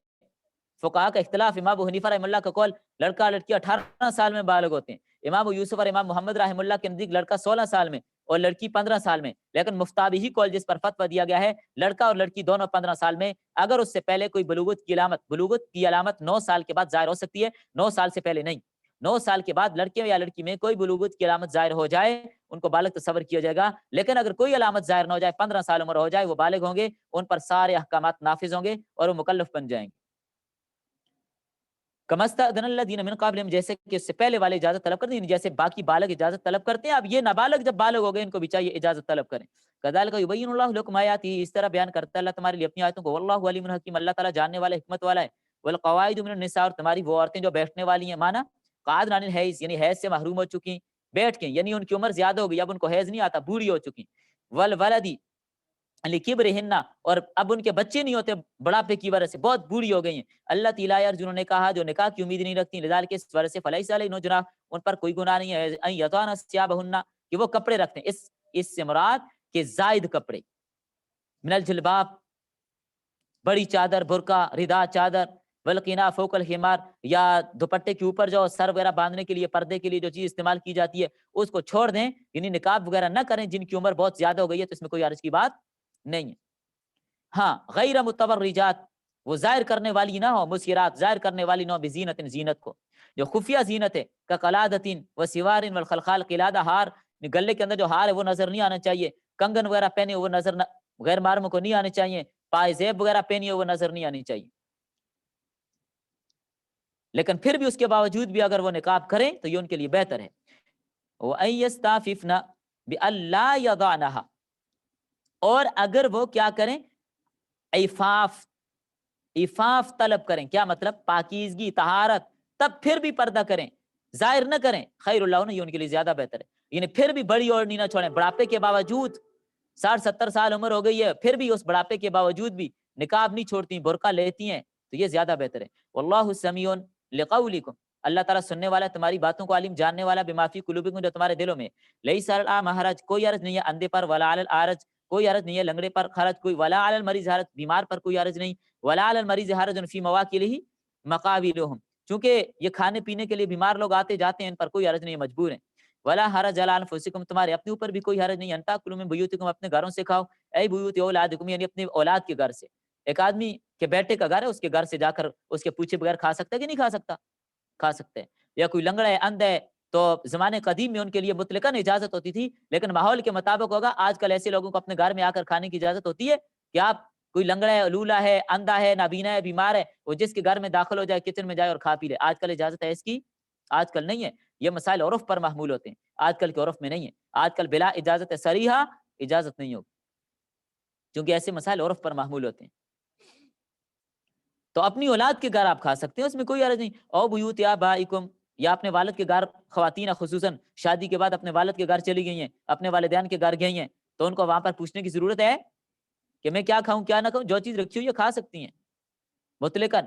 فقہا کا اختلاف. امام ابو حنیفہ رحمہ اللہ کا قول، لڑکا لڑکی 18 سال میں بالغ ہوتے ہیں. امام ابو یوسف اور امام محمد رحمہ اللہ کے نزدیک لڑکا 16 سال میں اور لڑکی 15 سال میں. لیکن مفتابی ہی قول جس پر فتویٰ دیا گیا ہے، لڑکا اور لڑکی دونوں 15 سال میں. اگر اس سے پہلے کوئی بلوغت کی علامت 9 سال کے بعد ظاہر ہو سکتی ہے، 9 سال سے پہلے نہیں. 9 سال کے بعد لڑکے یا لڑکی میں کوئی بلوغت کی علامت ظاہر ہو جائے، ان کو بالغ تصور کیا جائے گا. لیکن اگر کوئی علامت ظاہر نہ ہو جائے، 15 سال عمر ہو جائے، وہ بالغ ہوں گے، ان پر سارے احکامات نافذ ہوں گے اور وہ مکلف بن جائیں گے. کمستأذن الذین من قبلہم، جیسے کہ اس سے پہلے والے اجازت طلب کرتے ہیں، جیسے باقی بالغ اجازت طلب کرتے ہیں، اب یہ نابالغ جب بالغ ہو گئے ان کو بھی چاہیے اجازت طلب کریں. کذالک یبین اللہ لکم آیاتہ، اس طرح بیان کرتا ہے اللہ تمہارے لیے اپنی آیتوں کو. واللہ علیم حکیم، اللہ تعالیٰ جاننے والا حکمت والا ہے. والقواعد من النساء، اور تمہاری وہ عورتیں جو بیٹھنے والی ہیں، مانا قاعد عن الحیض، یعنی حیض سے محروم ہو چکی بیٹھ کے، یعنی ان کی عمر زیادہ ہو گئی، اب ان کو حیض نہیں آتا، بوڑھی ہو چکی. والولدی لکبرہن، اور اب ان کے بچے نہیں ہوتے بڑھاپے کی وجہ سے، بہت بوڑھی ہو گئی ہیں. اللہ تعالیٰ جنہوں نے کہا جو نکاح کی امید نہیں رکھتی، لذالک اس وجہ سے فلیس علیہن جناح، ان پر کوئی گناہ نہیں ہے، ان یضعن ثیابہن، کہ وہ کپڑے رکھتے ہیں. اس سے مراد کہ زائد کپڑے، من الجلباب، بڑی چادر، برقع، ردا چادر، والقنا فوق الحمار، یا دوپٹے کے اوپر جو سر وغیرہ باندھنے کے لیے، پردے کے لیے جو چیز استعمال کی جاتی ہے اس کو چھوڑ دیں، یعنی نقاب وغیرہ نہ کریں جن کی عمر بہت زیادہ ہو گئی ہے، تو اس میں کوئی حرج کی بات نہیں ہے. ہاں غیر متبرجات، وہ ظاہر کرنے والی نہ ہو، مسیرات، ظاہر کرنے والی نہ ہو، بزینت، زینت کو، جو خفیہ زینت ہے، کا قلادتین و سوارن والخلخال، قلادہ ہار، گلے کے اندر جو ہار ہے وہ نظر نہیں آنا چاہیے، کنگن وغیرہ پہنے وہ نظر غیر محرم کو نہیں آنے چاہیے، پائے زیب وغیرہ پہنی ہو وہ نظر نہیں آنی چاہیے. لیکن پھر بھی اس کے باوجود بھی اگر وہ نقاب کریں تو یہ ان کے لیے بہتر ہے. وَأَن يَسْتَعْفِفْنَ بِأَلَّا يَضَعْنَهَا، اور اگر وہ کیا کریں، عفاف طلب کریں، کیا مطلب، پاکیزگی، طہارت، تب پھر بھی پردہ کریں، ظاہر نہ کریں، خیر اللہ، یہ ان کے لیے زیادہ بہتر ہے. یعنی پھر بھی بڑی اوڑھنی نہ چھوڑیں، بڑھاپے کے باوجود 60-70 سال عمر ہو گئی ہے، پھر بھی اس بڑھاپے کے باوجود بھی نقاب نہیں چھوڑتی، برقع لیتی ہیں، تو یہ زیادہ بہتر ہے. واللہ سمیع لقولکم، اللہ تعالیٰ سننے والا ہے تمہاری باتوں کو، علیم جاننے والا بما فی قلوبکم، جو تمہارے دلوں میں. لیس علی الاعمى حرج، کوئی حرج نہیں ہے اندھے پر، ولا علی الاعرج، کوئی حرج نہیں ہے لنگڑے پر حرج، کوئی ولا علی المریض حرج، بیمار پر کوئی حرج نہیں، ولا علی المریض حرج فی مواکلہ مقابلہم، چونکہ یہ کھانے پینے کے لیے بیمار لوگ آتے جاتے ہیں، ان پر کوئی حرج نہیں ہے، مجبور ہیں. ولا حرج علی انفسکم، تمہارے اپنے اوپر بھی کوئی حرج نہیں، ان تاکلوا من بیوتکم، اپنے گھروں سے کھاؤ، اے بیوت اولادکم، یعنی اپنے اولاد کے گھر سے. ایک آدمی کے بیٹے کا گھر ہے، اس کے گھر سے جا کر اس کے پوچھے بغیر کھا سکتا ہے کہ نہیں کھا سکتا؟ کھا سکتے ہیں. یا کوئی لنگڑا ہے، اندھ ہے، تو زمانے قدیم میں ان کے لیے مطلقاً اجازت ہوتی تھی، لیکن ماحول کے مطابق ہوگا. آج کل ایسے لوگوں کو اپنے گھر میں آ کر کھانے کی اجازت ہوتی ہے کہ آپ، کوئی لنگڑا ہے، لولا ہے، اندھا ہے، نابینا ہے، بیمار ہے، وہ جس کے گھر میں داخل ہو جائے، کچن میں جائے اور کھا پی لے. آج کل اجازت ہے اس کی؟ آج کل نہیں ہے. یہ مسائل عرف پر محمول ہوتے ہیں، آج کل کے عرف میں نہیں ہے. آج کل بلا اجازت صریحہ اجازت نہیں ہوگی، کیونکہ ایسے مسائل عرف پر محمول ہوتے ہیں. تو اپنی اولاد کے گھر آپ کھا سکتے ہیں، اس میں کوئی حرج نہیں. او بیوت آبائکم، یا اپنے والد کے گھر، خواتین خصوصاً شادی کے بعد اپنے والد کے گھر چلی گئی ہیں، اپنے والدین کے گھر گئی ہیں، تو ان کو وہاں پر پوچھنے کی ضرورت ہے کہ میں کیا کھاؤں کیا نہ کھاؤں؟ جو چیز رکھی ہوئی ہے کھا سکتی ہیں مطلقاً.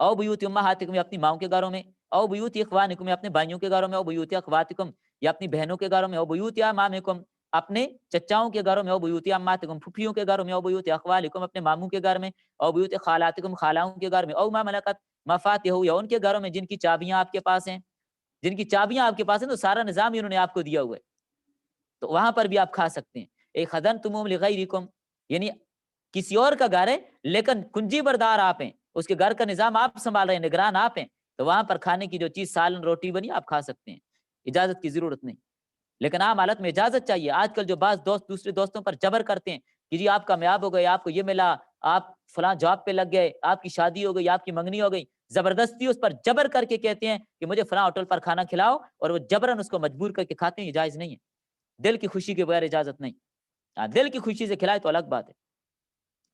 او بیوت امہاتکم، یا اپنی ماؤں کے گھروں میں. او بیوت اخوانکم، یا اپنے بھائیوں کے گھروں میں. او بیوت اخواتکم، یا اپنی بہنوں کے گھروں میں. او بیوت امامکم، اپنے چچاؤں کے گھروں میں. او بیوت اماتکم، پھوپھیوں کے گھروں میں. او بیوت اخوالکم، اپنے ماموں کے گھر میں. او بیوت خالاتکم، خالاؤں کے گھر میں. او ما ملکت مفاتحہ، یا ان کے گھروں میں جن کی چابیاں آپ کے پاس ہیں، جن کی چابیاں آپ کے پاس ہیں، تو سارا نظام ہی انہوں نے آپ کو دیا ہوا ہے، تو وہاں پر بھی آپ کھا سکتے ہیں. ایک خزنتم لغیرکم، یعنی کسی اور کا گھر ہے لیکن کنجی بردار آپ ہیں، اس کے گھر کا نظام آپ سنبھال رہے ہیں، نگران آپ ہیں، تو وہاں پر کھانے کی جو چیز سالن روٹی بنی آپ کھا سکتے ہیں، اجازت کی ضرورت نہیں. لیکن عام حالت میں اجازت چاہیے. آج کل جو بعض دوست دوسرے دوستوں پر جبر کرتے ہیں کہ جی آپ کامیاب ہو گئے، آپ کو یہ ملا، آپ فلاں جاب پہ لگ گئے، آپ کی شادی ہو گئی، آپ کی منگنی ہو گئی، زبردستی اس پر جبر کر کے کہتے ہیں کہ مجھے فلاں ہوٹل پر کھانا کھلاؤ، اور وہ جبرن اس کو مجبور کر کے کھاتے ہیں، یہ جائز نہیں ہے. دل کی خوشی کے بغیر اجازت نہیں. دل کی خوشی سے کھلائے تو الگ بات ہے.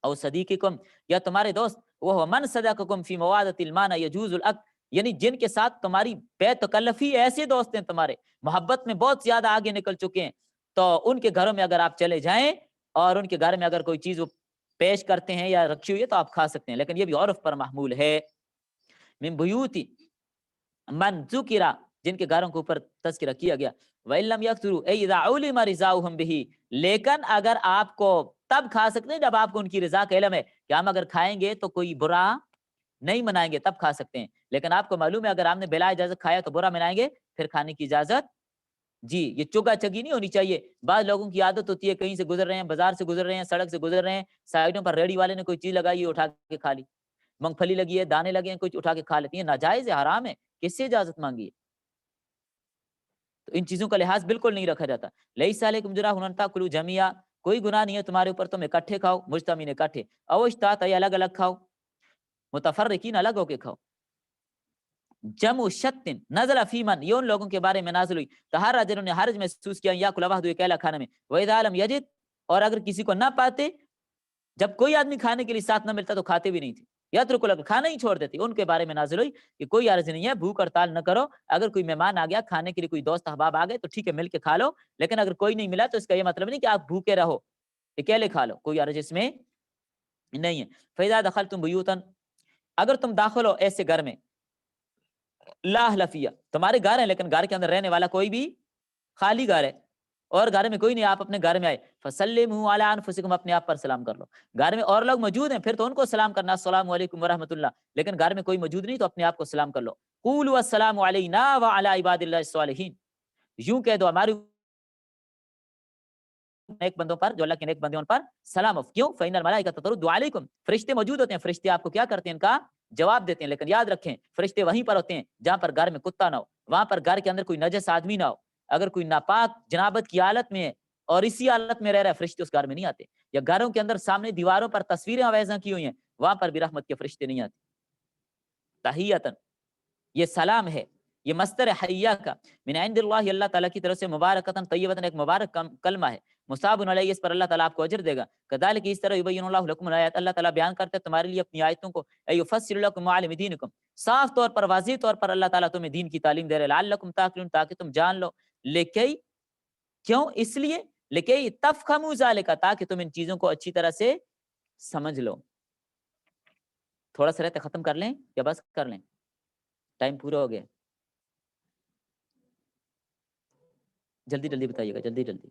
او صدیقکم، یا تمہارے دوست، وہ من صدقکم فی موادۃ المانع یجوز الاکل، یعنی جن کے ساتھ تمہاری بے تکلفی، ایسے دوست ہیں تمہارے محبت میں بہت زیادہ آگے نکل چکے ہیں، تو ان کے گھروں میں اگر آپ چلے جائیں اور ان کے گھر میں اگر کوئی چیز وہ پیش کرتے ہیں یا رکھی ہوئی ہے تو آپ کھا سکتے ہیں، لیکن یہ بھی عرف پر محمول ہے. من بیوتی من ذکر، جن کے گھروں کے اوپر تذکرہ کیا گیا. وَإِن لَمْ يَكْثُرُوا أَيْ إِذَا عُلِمَ رِضَاؤُهُمْ بِهِ، لیکن اگر آپ کو تب کھا سکتے ہیں جب آپ کو ان کی رضا کا علم ہے کہ ہم اگر کھائیں گے تو کوئی برا نہیں منائیں گے، تب کھا سکتے ہیں. لیکن آپ کو معلوم ہے اگر آپ نے بلا اجازت کھایا تو برا منائیں گے، پھر کھانے کی اجازت جی. یہ چگا چگی نہیں ہونی چاہیے. بعض لوگوں کی عادت ہوتی ہے، کہیں سے گزر رہے ہیں، بازار سے گزر رہے ہیں، سڑک سے گزر رہے ہیں، سائڈوں پر ریڑی والے نے کوئی چیز لگائی ہے، اٹھا کے کھا لی. مونگ پھلی لگی ہے، دانے لگے ہیں، کچھ اٹھا کے کھا لیتی ہیں. ناجائز ہے، حرام ہے. کس سے اجازت مانگی ہے؟ تو ان چیزوں کا لحاظ بالکل نہیں رکھا جاتا. لیس علیکم جناح ان تاکلوا جميعا، کوئی گناہ نہیں ہے تمہارے اوپر تم اکٹھے کھاؤ، مجتمعین اکٹھے. او اشتاتا، الگ الگ کھاؤ، متفرقین الگ ہو کے کھاؤ. جمع شتن نزل فی من، یہ ان لوگوں کے بارے میں نازل ہوئی تہارا جنہوں نے حرج محسوس کیا یا کل وحدہ اکیلا کھانے میں، وَإِذَا لَمْ يَجِدْ، اور اگر کسی کو نہ پاتے، جب کوئی آدمی کھانے کے لیے ساتھ نہ ملتا تو کھاتے بھی نہیں تھے، یترک الاکل، کھانا ہی چھوڑ دیتے، ان کے بارے میں نازل ہوئی کہ کوئی عرض نہیں ہے، بھوک ہڑتال نہ کرو، اگر کوئی مہمان آ گیا کھانے کے لیے، کوئی دوست احباب آ گئے تو ٹھیک ہے مل کے کھا لو، لیکن اگر کوئی نہیں ملا تو اس کا یہ مطلب نہیں کہ آپ بھوکے رہو، اکیلے کھا لو، کوئی عرض اس میں نہیں ہے۔ فَإِذَا دَخَلْتُمْ بُيُوتًا، اگر تم داخل ہو ایسے گھر میں، لا اہل فیہ، تمہارے گھر ہیں لیکن گھر کے اندر رہنے والا کوئی بھی خالی گھر ہے اور گھر میں کوئی نہیں، آپ اپنے گھر میں آئے، فَسَلِّمُوا عَلَىٰ أَنفُسِكُمْ، اپنے آپ پر سلام کر لو، گھر میں اور لوگ موجود ہیں پھر تو ان کو سلام کرنا، السلام علیکم ورحمۃ اللہ، لیکن گھر میں کوئی موجود نہیں تو اپنے آپ کو سلام کر لو، قُولُوا السلام علینا وعلی عباد اللہ الصالحین، یوں کہہ دو ہماری نیک بندوں پر، جو اللہ کے نیک بندے ان پر سلام ہو، کیوں؟ فَإِنَّ الْمَلَائِكَةَ تَرُدُّ عَلَيْكُمْ، فرشتے موجود ہوتے ہیں، فرشتے آپ کو کیا کرتے ہیں؟ ان کا جواب دیتے ہیں، لیکن یاد رکھیں فرشتے وہیں پر ہوتے ہیں جہاں پر گھر میں کتا نہ ہو، وہاں پر گھر کے اندر کوئی نجس آدمی نہ ہو، اگر کوئی ناپاک جنابت کی حالت میں ہے اور اسی حالت میں رہ رہا ہے، فرشتے اس گھر میں نہیں آتے، یا گھروں کے اندر سامنے دیواروں پر تصویریں آویزاں کی ہوئی ہیں، وہاں پر بھی رحمت کے فرشتے نہیں آتے۔ تحیتاً، یہ سلام ہے، یہ مصدر حیا کا، من عند اللہ، اللہ تعالیٰ کی طرف سے، مبارکتاً طیبتاً، ایک مبارک کلمہ ہے، مصاب علیہ، اس پر اللہ تعالیٰ آپ کو اجر دے گا، کذالک، اس طرح، یبین اللہ لکم الآیات، اللہ تعالیٰ بیان کرتے ہیں تمہارے لیے اپنی آیتوں کو، یفصل لکم معالم دینکم، صاف طور پر واضح طور پر اللہ تعالیٰ تمہیں دین کی تعلیم دے رہے، لعلکم تعقلون، تاکہ تم جان لو، لکی، کیوں؟ اس لیے، لکی تفہموا ذالک، تاکہ تم ان چیزوں کو اچھی طرح سے سمجھ لو۔ تھوڑا سا رہتا ختم کر لیں یا بس کر لیں؟ ٹائم پورا ہو گیا، جلدی جلدی بتائیے گا، جلدی جلدی۔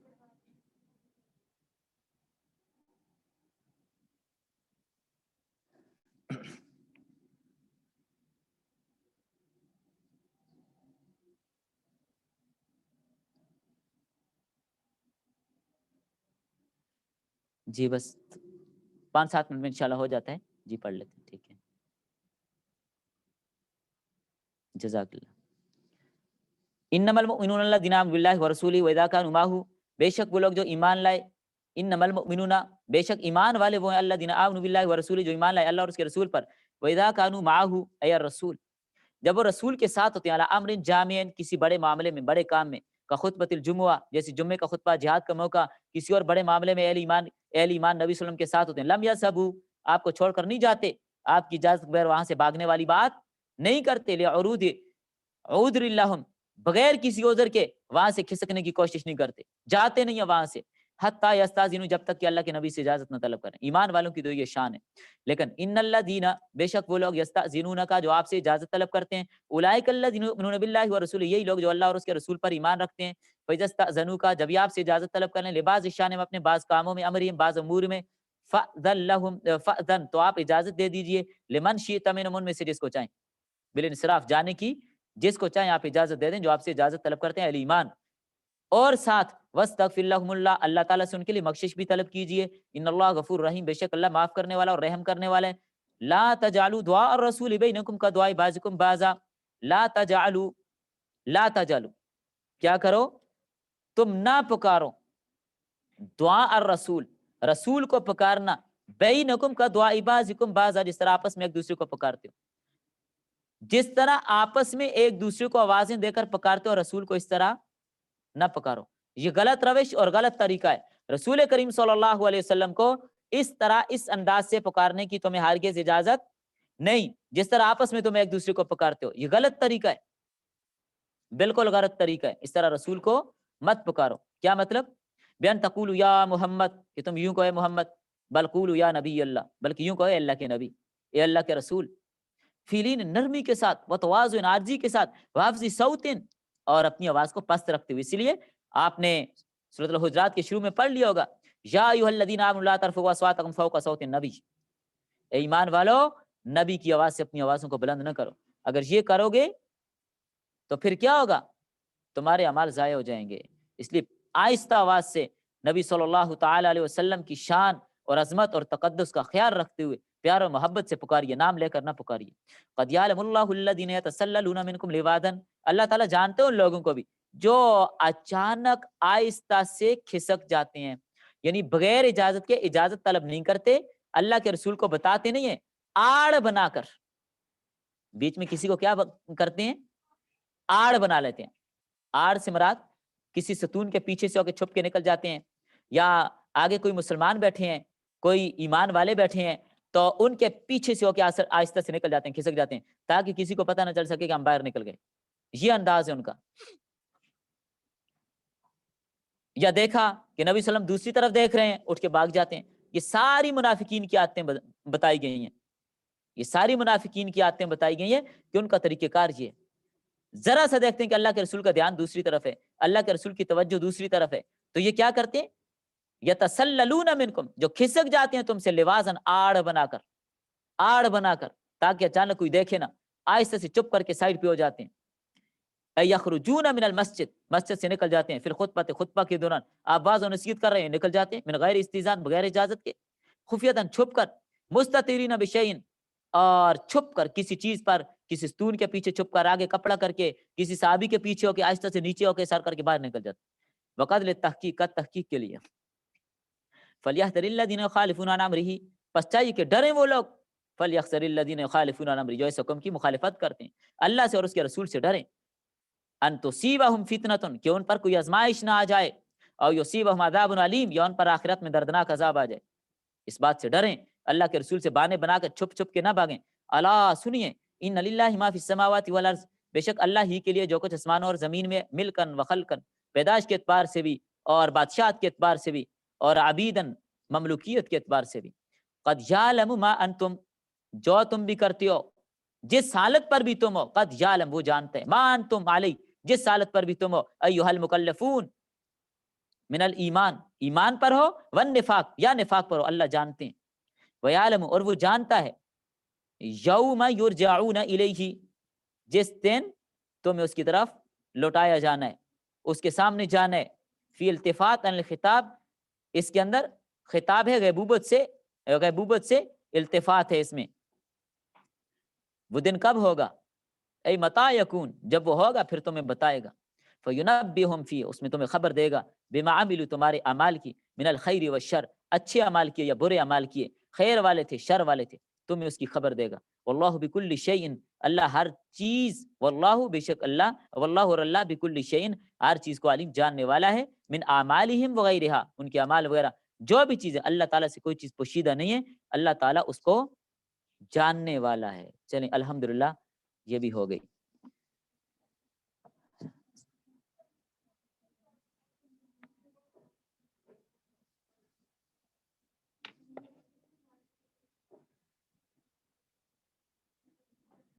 جی بس 5-7 منٹ میں انشاءاللہ ہو جاتا ہے، جی پڑھ لیتے ہیں، ٹھیک ہے، جزاک اللہ۔ انما المؤمنون الذین آمنوا باللہ ورسولہ واذا کانوا معہ، بے شک وہ لوگ جو ایمان لائے، انما المؤمنون، بے شک ایمان والے وہ ہیں، الذین آمنوا باللہ ورسولہ، جو ایمان لائے اللہ اور اس کے رسول پر، واذا کانوا معہ، اے الرسول، جب وہ رسول کے ساتھ ہوتے ہیں، علی امر جامع، کسی بڑے معاملے میں، بڑے کام میں، کا خطبۃ الجمعہ، جیسے جمعے کا خطبہ، جہاد کا موقع، کسی اور بڑے معاملے میں، اہل ایمان نبی صلی اللہ علیہ وسلم کے ساتھ ہوتے ہیں، لم یذهبوا، آپ کو چھوڑ کر نہیں جاتے، آپ کی اجازت کے بغیر وہاں سے بھاگنے والی بات نہیں کرتے، لعروض عذر لہم، بغیر کسی عذر کے وہاں سے کھسکنے کی کوشش نہیں کرتے، جاتے نہیں ہیں وہاں سے، حتی یستاذنوا، جب تک کہ اللہ کے نبی سے اجازت نہ طلب کریں، ایمان والوں کی تو یہ شان ہے، لیکن ان الذین، بے شک وہ لوگ، یستاذنون کا، جو آپ سے اجازت طلب کرتے ہیں، اولئک الذین یؤمنون باللہ ورسولہ، یہی لوگ جو اللہ اور اس کے رسول پر ایمان رکھتے ہیں، فاذا استاذنوک، جب یہ آپ سے اجازت طلب کریں، لبعض شانہم، اپنے بعض کاموں میں، امرہم، بعض امور میں، فاذن لہم، فاذن، تو آپ اجازت دے دیجئے، لمن شئت منہم، ان میں سے جس کو چاہیں، بالانصراف جانے کی، جس کو چاہیں آپ اجازت دے دیں، جو آپ سے اجازت طلب کرتے ہیں اہل ایمان، اور ساتھ وَاسْتَغْفِرْ لَهُمُ اللَّهُ، اللہ تعالیٰ سے ان کے لیے بخشش بھی طلب کیجئے، ان اللہ غفور رحیم، بے شک اللہ معاف کرنے والا اور رحم کرنے والا ہے، لا تجعلوا دعاء الرسول بینکم کدعاء بعضکم بعضا، لا تجعلوا، لا تجعلوا، کیا کرو؟ تم نہ پکارو، دعاء الرسول، رسول کو پکارنا، بینکم کدعاء بعضکم بعضا، جس طرح آپس میں ایک دوسرے کو پکارتے ہو، جس طرح آپس میں ایک دوسرے کو آوازیں دے کر پکارتے ہو، رسول کو اس طرح نہ پکارو، یہ غلط روش اور غلط طریقہ ہے، رسول کریم صلی اللہ علیہ وسلم کو اس طرح، اس انداز سے پکارنے کی تمہیں ہرگز اجازت نہیں، جس طرح آپس میں تم ایک دوسرے کو پکارتے ہو، یہ غلط طریقہ ہے، بالکل غلط طریقہ ہے، اس طرح رسول کو مت پکارو، کیا مطلب؟ بیان تقولوا یا محمد، کہ تم یوں کہو محمد، بل قولوا یا نبی اللہ، بلکہ یوں کہو اے اللہ کے نبی، اے اللہ کے رسول، فیلین، نرمی کے ساتھ، وتواضع، عاجزی کے ساتھ، وحفظ صوت، اور اپنی آواز کو پست رکھتے ہوئے، اسی لیے آپ نے سورۃ الحجرات کے شروع میں پڑھ لیا ہوگا، یا ایھا الذین آمنوا لا ترفعوا اصواتکم فوق صوت النبی، اے ایمان والو، نبی کی آواز سے اپنی آوازوں کو بلند نہ کرو، اگر یہ کرو گے تو پھر کیا ہوگا؟ تمہارے اعمال ضائع ہو جائیں گے، اس لیے آہستہ آواز سے نبی صلی اللہ تعالی علیہ وسلم کی شان اور عظمت اور تقدس کا خیال رکھتے ہوئے پیار و محبت سے پکاریے، نام لے کر نہ پکاریے، قد یعلم اللہ الذین یتسللون منکم لواذا، اللہ تعالیٰ جانتے ہیں ان لوگوں کو بھی جو اچانک آہستہ سے کھسک جاتے ہیں، یعنی بغیر اجازت کے، اجازت طلب نہیں کرتے، اللہ کے رسول کو بتاتے نہیں ہیں، آڑ بنا کر، بیچ میں کسی کو کیا کرتے ہیں؟ آڑ بنا لیتے ہیں. آڑ سے مراد کسی ستون کے پیچھے سے ہو کے چھپ کے نکل جاتے ہیں, یا آگے کوئی مسلمان بیٹھے ہیں, کوئی ایمان والے بیٹھے ہیں, تو ان کے پیچھے سے ہو کے آہستہ سے نکل جاتے ہیں, کھسک جاتے ہیں, تاکہ کسی کو پتہ نہ چل سکے کہ ہم باہر نکل گئے. یہ انداز ہے ان کا. یا دیکھا کہ نبی صلی اللہ علیہ وسلم دوسری طرف دیکھ رہے ہیں, اٹھ کے بھاگ جاتے ہیں. یہ ساری منافقین کی عادتیں بتائی گئی ہیں. یہ ساری منافقین کی عادتیں بتائی گئی ہیں کہ ان کا طریقہ کار یہ ہے. ذرا سا دیکھتے ہیں کہ اللہ کے رسول کا دھیان دوسری طرف ہے, اللہ کے رسول کی توجہ دوسری طرف ہے, تو یہ کیا کرتے ہیں؟ یتسللون منکم, جو کھسک جاتے ہیں تم سے, لوازن, آڑ بنا کر, تاکہ اچانک کوئی دیکھے نہ, آہستہ سے چپ کر کے سائڈ پہ ہو جاتے ہیں. یخرجون من المسجد, مسجد سے نکل جاتے ہیں, پھر خطبہ کے دوران آپ واعظ و نصیحت کر رہے ہیں, نکل جاتے ہیں, من غیر استئذان, بغیر اجازت کے, خفیتاً, چھپ کر, مستترین بشیء, اور چھپ کر کسی چیز پر, کسی ستون کے پیچھے چھپ کر, آگے کپڑا کر کے, کسی صحابی کے پیچھے ہو کے, آہستہ سے نیچے ہو کے, سر کر کے باہر نکل جاتے. وقت تحقیق کے لیے, فلیحذر الذین یخالفون عن امرہ, پس چاہیے کہ ڈریں وہ لوگ, فلیحذر الذین یخالفون عن امرہ, جو اس حکم کی مخالفت کرتے ہیں, اللہ سے اور اس کے رسول سے ڈریں. ان تصیبہم فتنۃ, کہ ان پر کوئی آزمائش نہ آ جائے, اور یصیبہم عذاب علیم, یا ان پر آخرت میں دردناک عذاب آ جائے. اس بات سے ڈریں, اللہ کے رسول سے بانے بنا کر چھپ کے نہ بھاگیں. الا, سنیے, ان للہ ما فی السماوات والارض, بے شک اللہ ہی کے لیے جو کچھ آسمانوں اور زمین میں, ملکن و خلقن, پیدائش کے اعتبار سے بھی, اور بادشاہت کے اعتبار سے بھی, اور عبیدن, مملوکیت کے اعتبار سے بھی. قد یعلم ما انتم, جو تم بھی کرتے ہو, جس حالت پر بھی تم ہو, قد یعلم, وہ جانتے ہیں, ما انتم علی, جس حالت پر بھی تم ہو, ایھا المکلفون من الایمان, ایمان پر ہو, والنفاق, یا نفاق پر ہو, اللہ جانتے ہیں. ویعلم, اور وہ جانتا ہے, یوم یرجعون الیہ, جس دن تمہیں اس کی طرف لوٹایا جانا ہے, اس کے سامنے جانا ہے. فی التفات عن الخطاب, اس کے اندر خطاب ہے غیبوبت سے التفات ہے اس میں. وہ دن کب ہوگا؟ ای متی یکون, جب وہ ہوگا پھر تمہیں بتائے گا. فینبئہم فیہ, اس میں تمہیں خبر دے گا, بما عملوا, تمہارے اعمال کی, من الخیر والشر, اچھے اعمال کیے یا برے اعمال کیے, خیر والے تھے شر والے تھے, تمہیں اس کی خبر دے گا. واللہ بکل شیء, اللہ ہر چیز, واللہ, بے شک اللہ, واللہ, اور اللہ, بکل شیء, ہر چیز کو علیم, جاننے والا ہے, من اعمالہم وغیرہا, ان کے اعمال وغیرہ, جو بھی چیزیں, اللہ تعالیٰ سے کوئی چیز پوشیدہ نہیں ہے, اللہ تعالیٰ اس کو جاننے والا ہے. چلیں الحمدللہ, یہ بھی ہو گئی.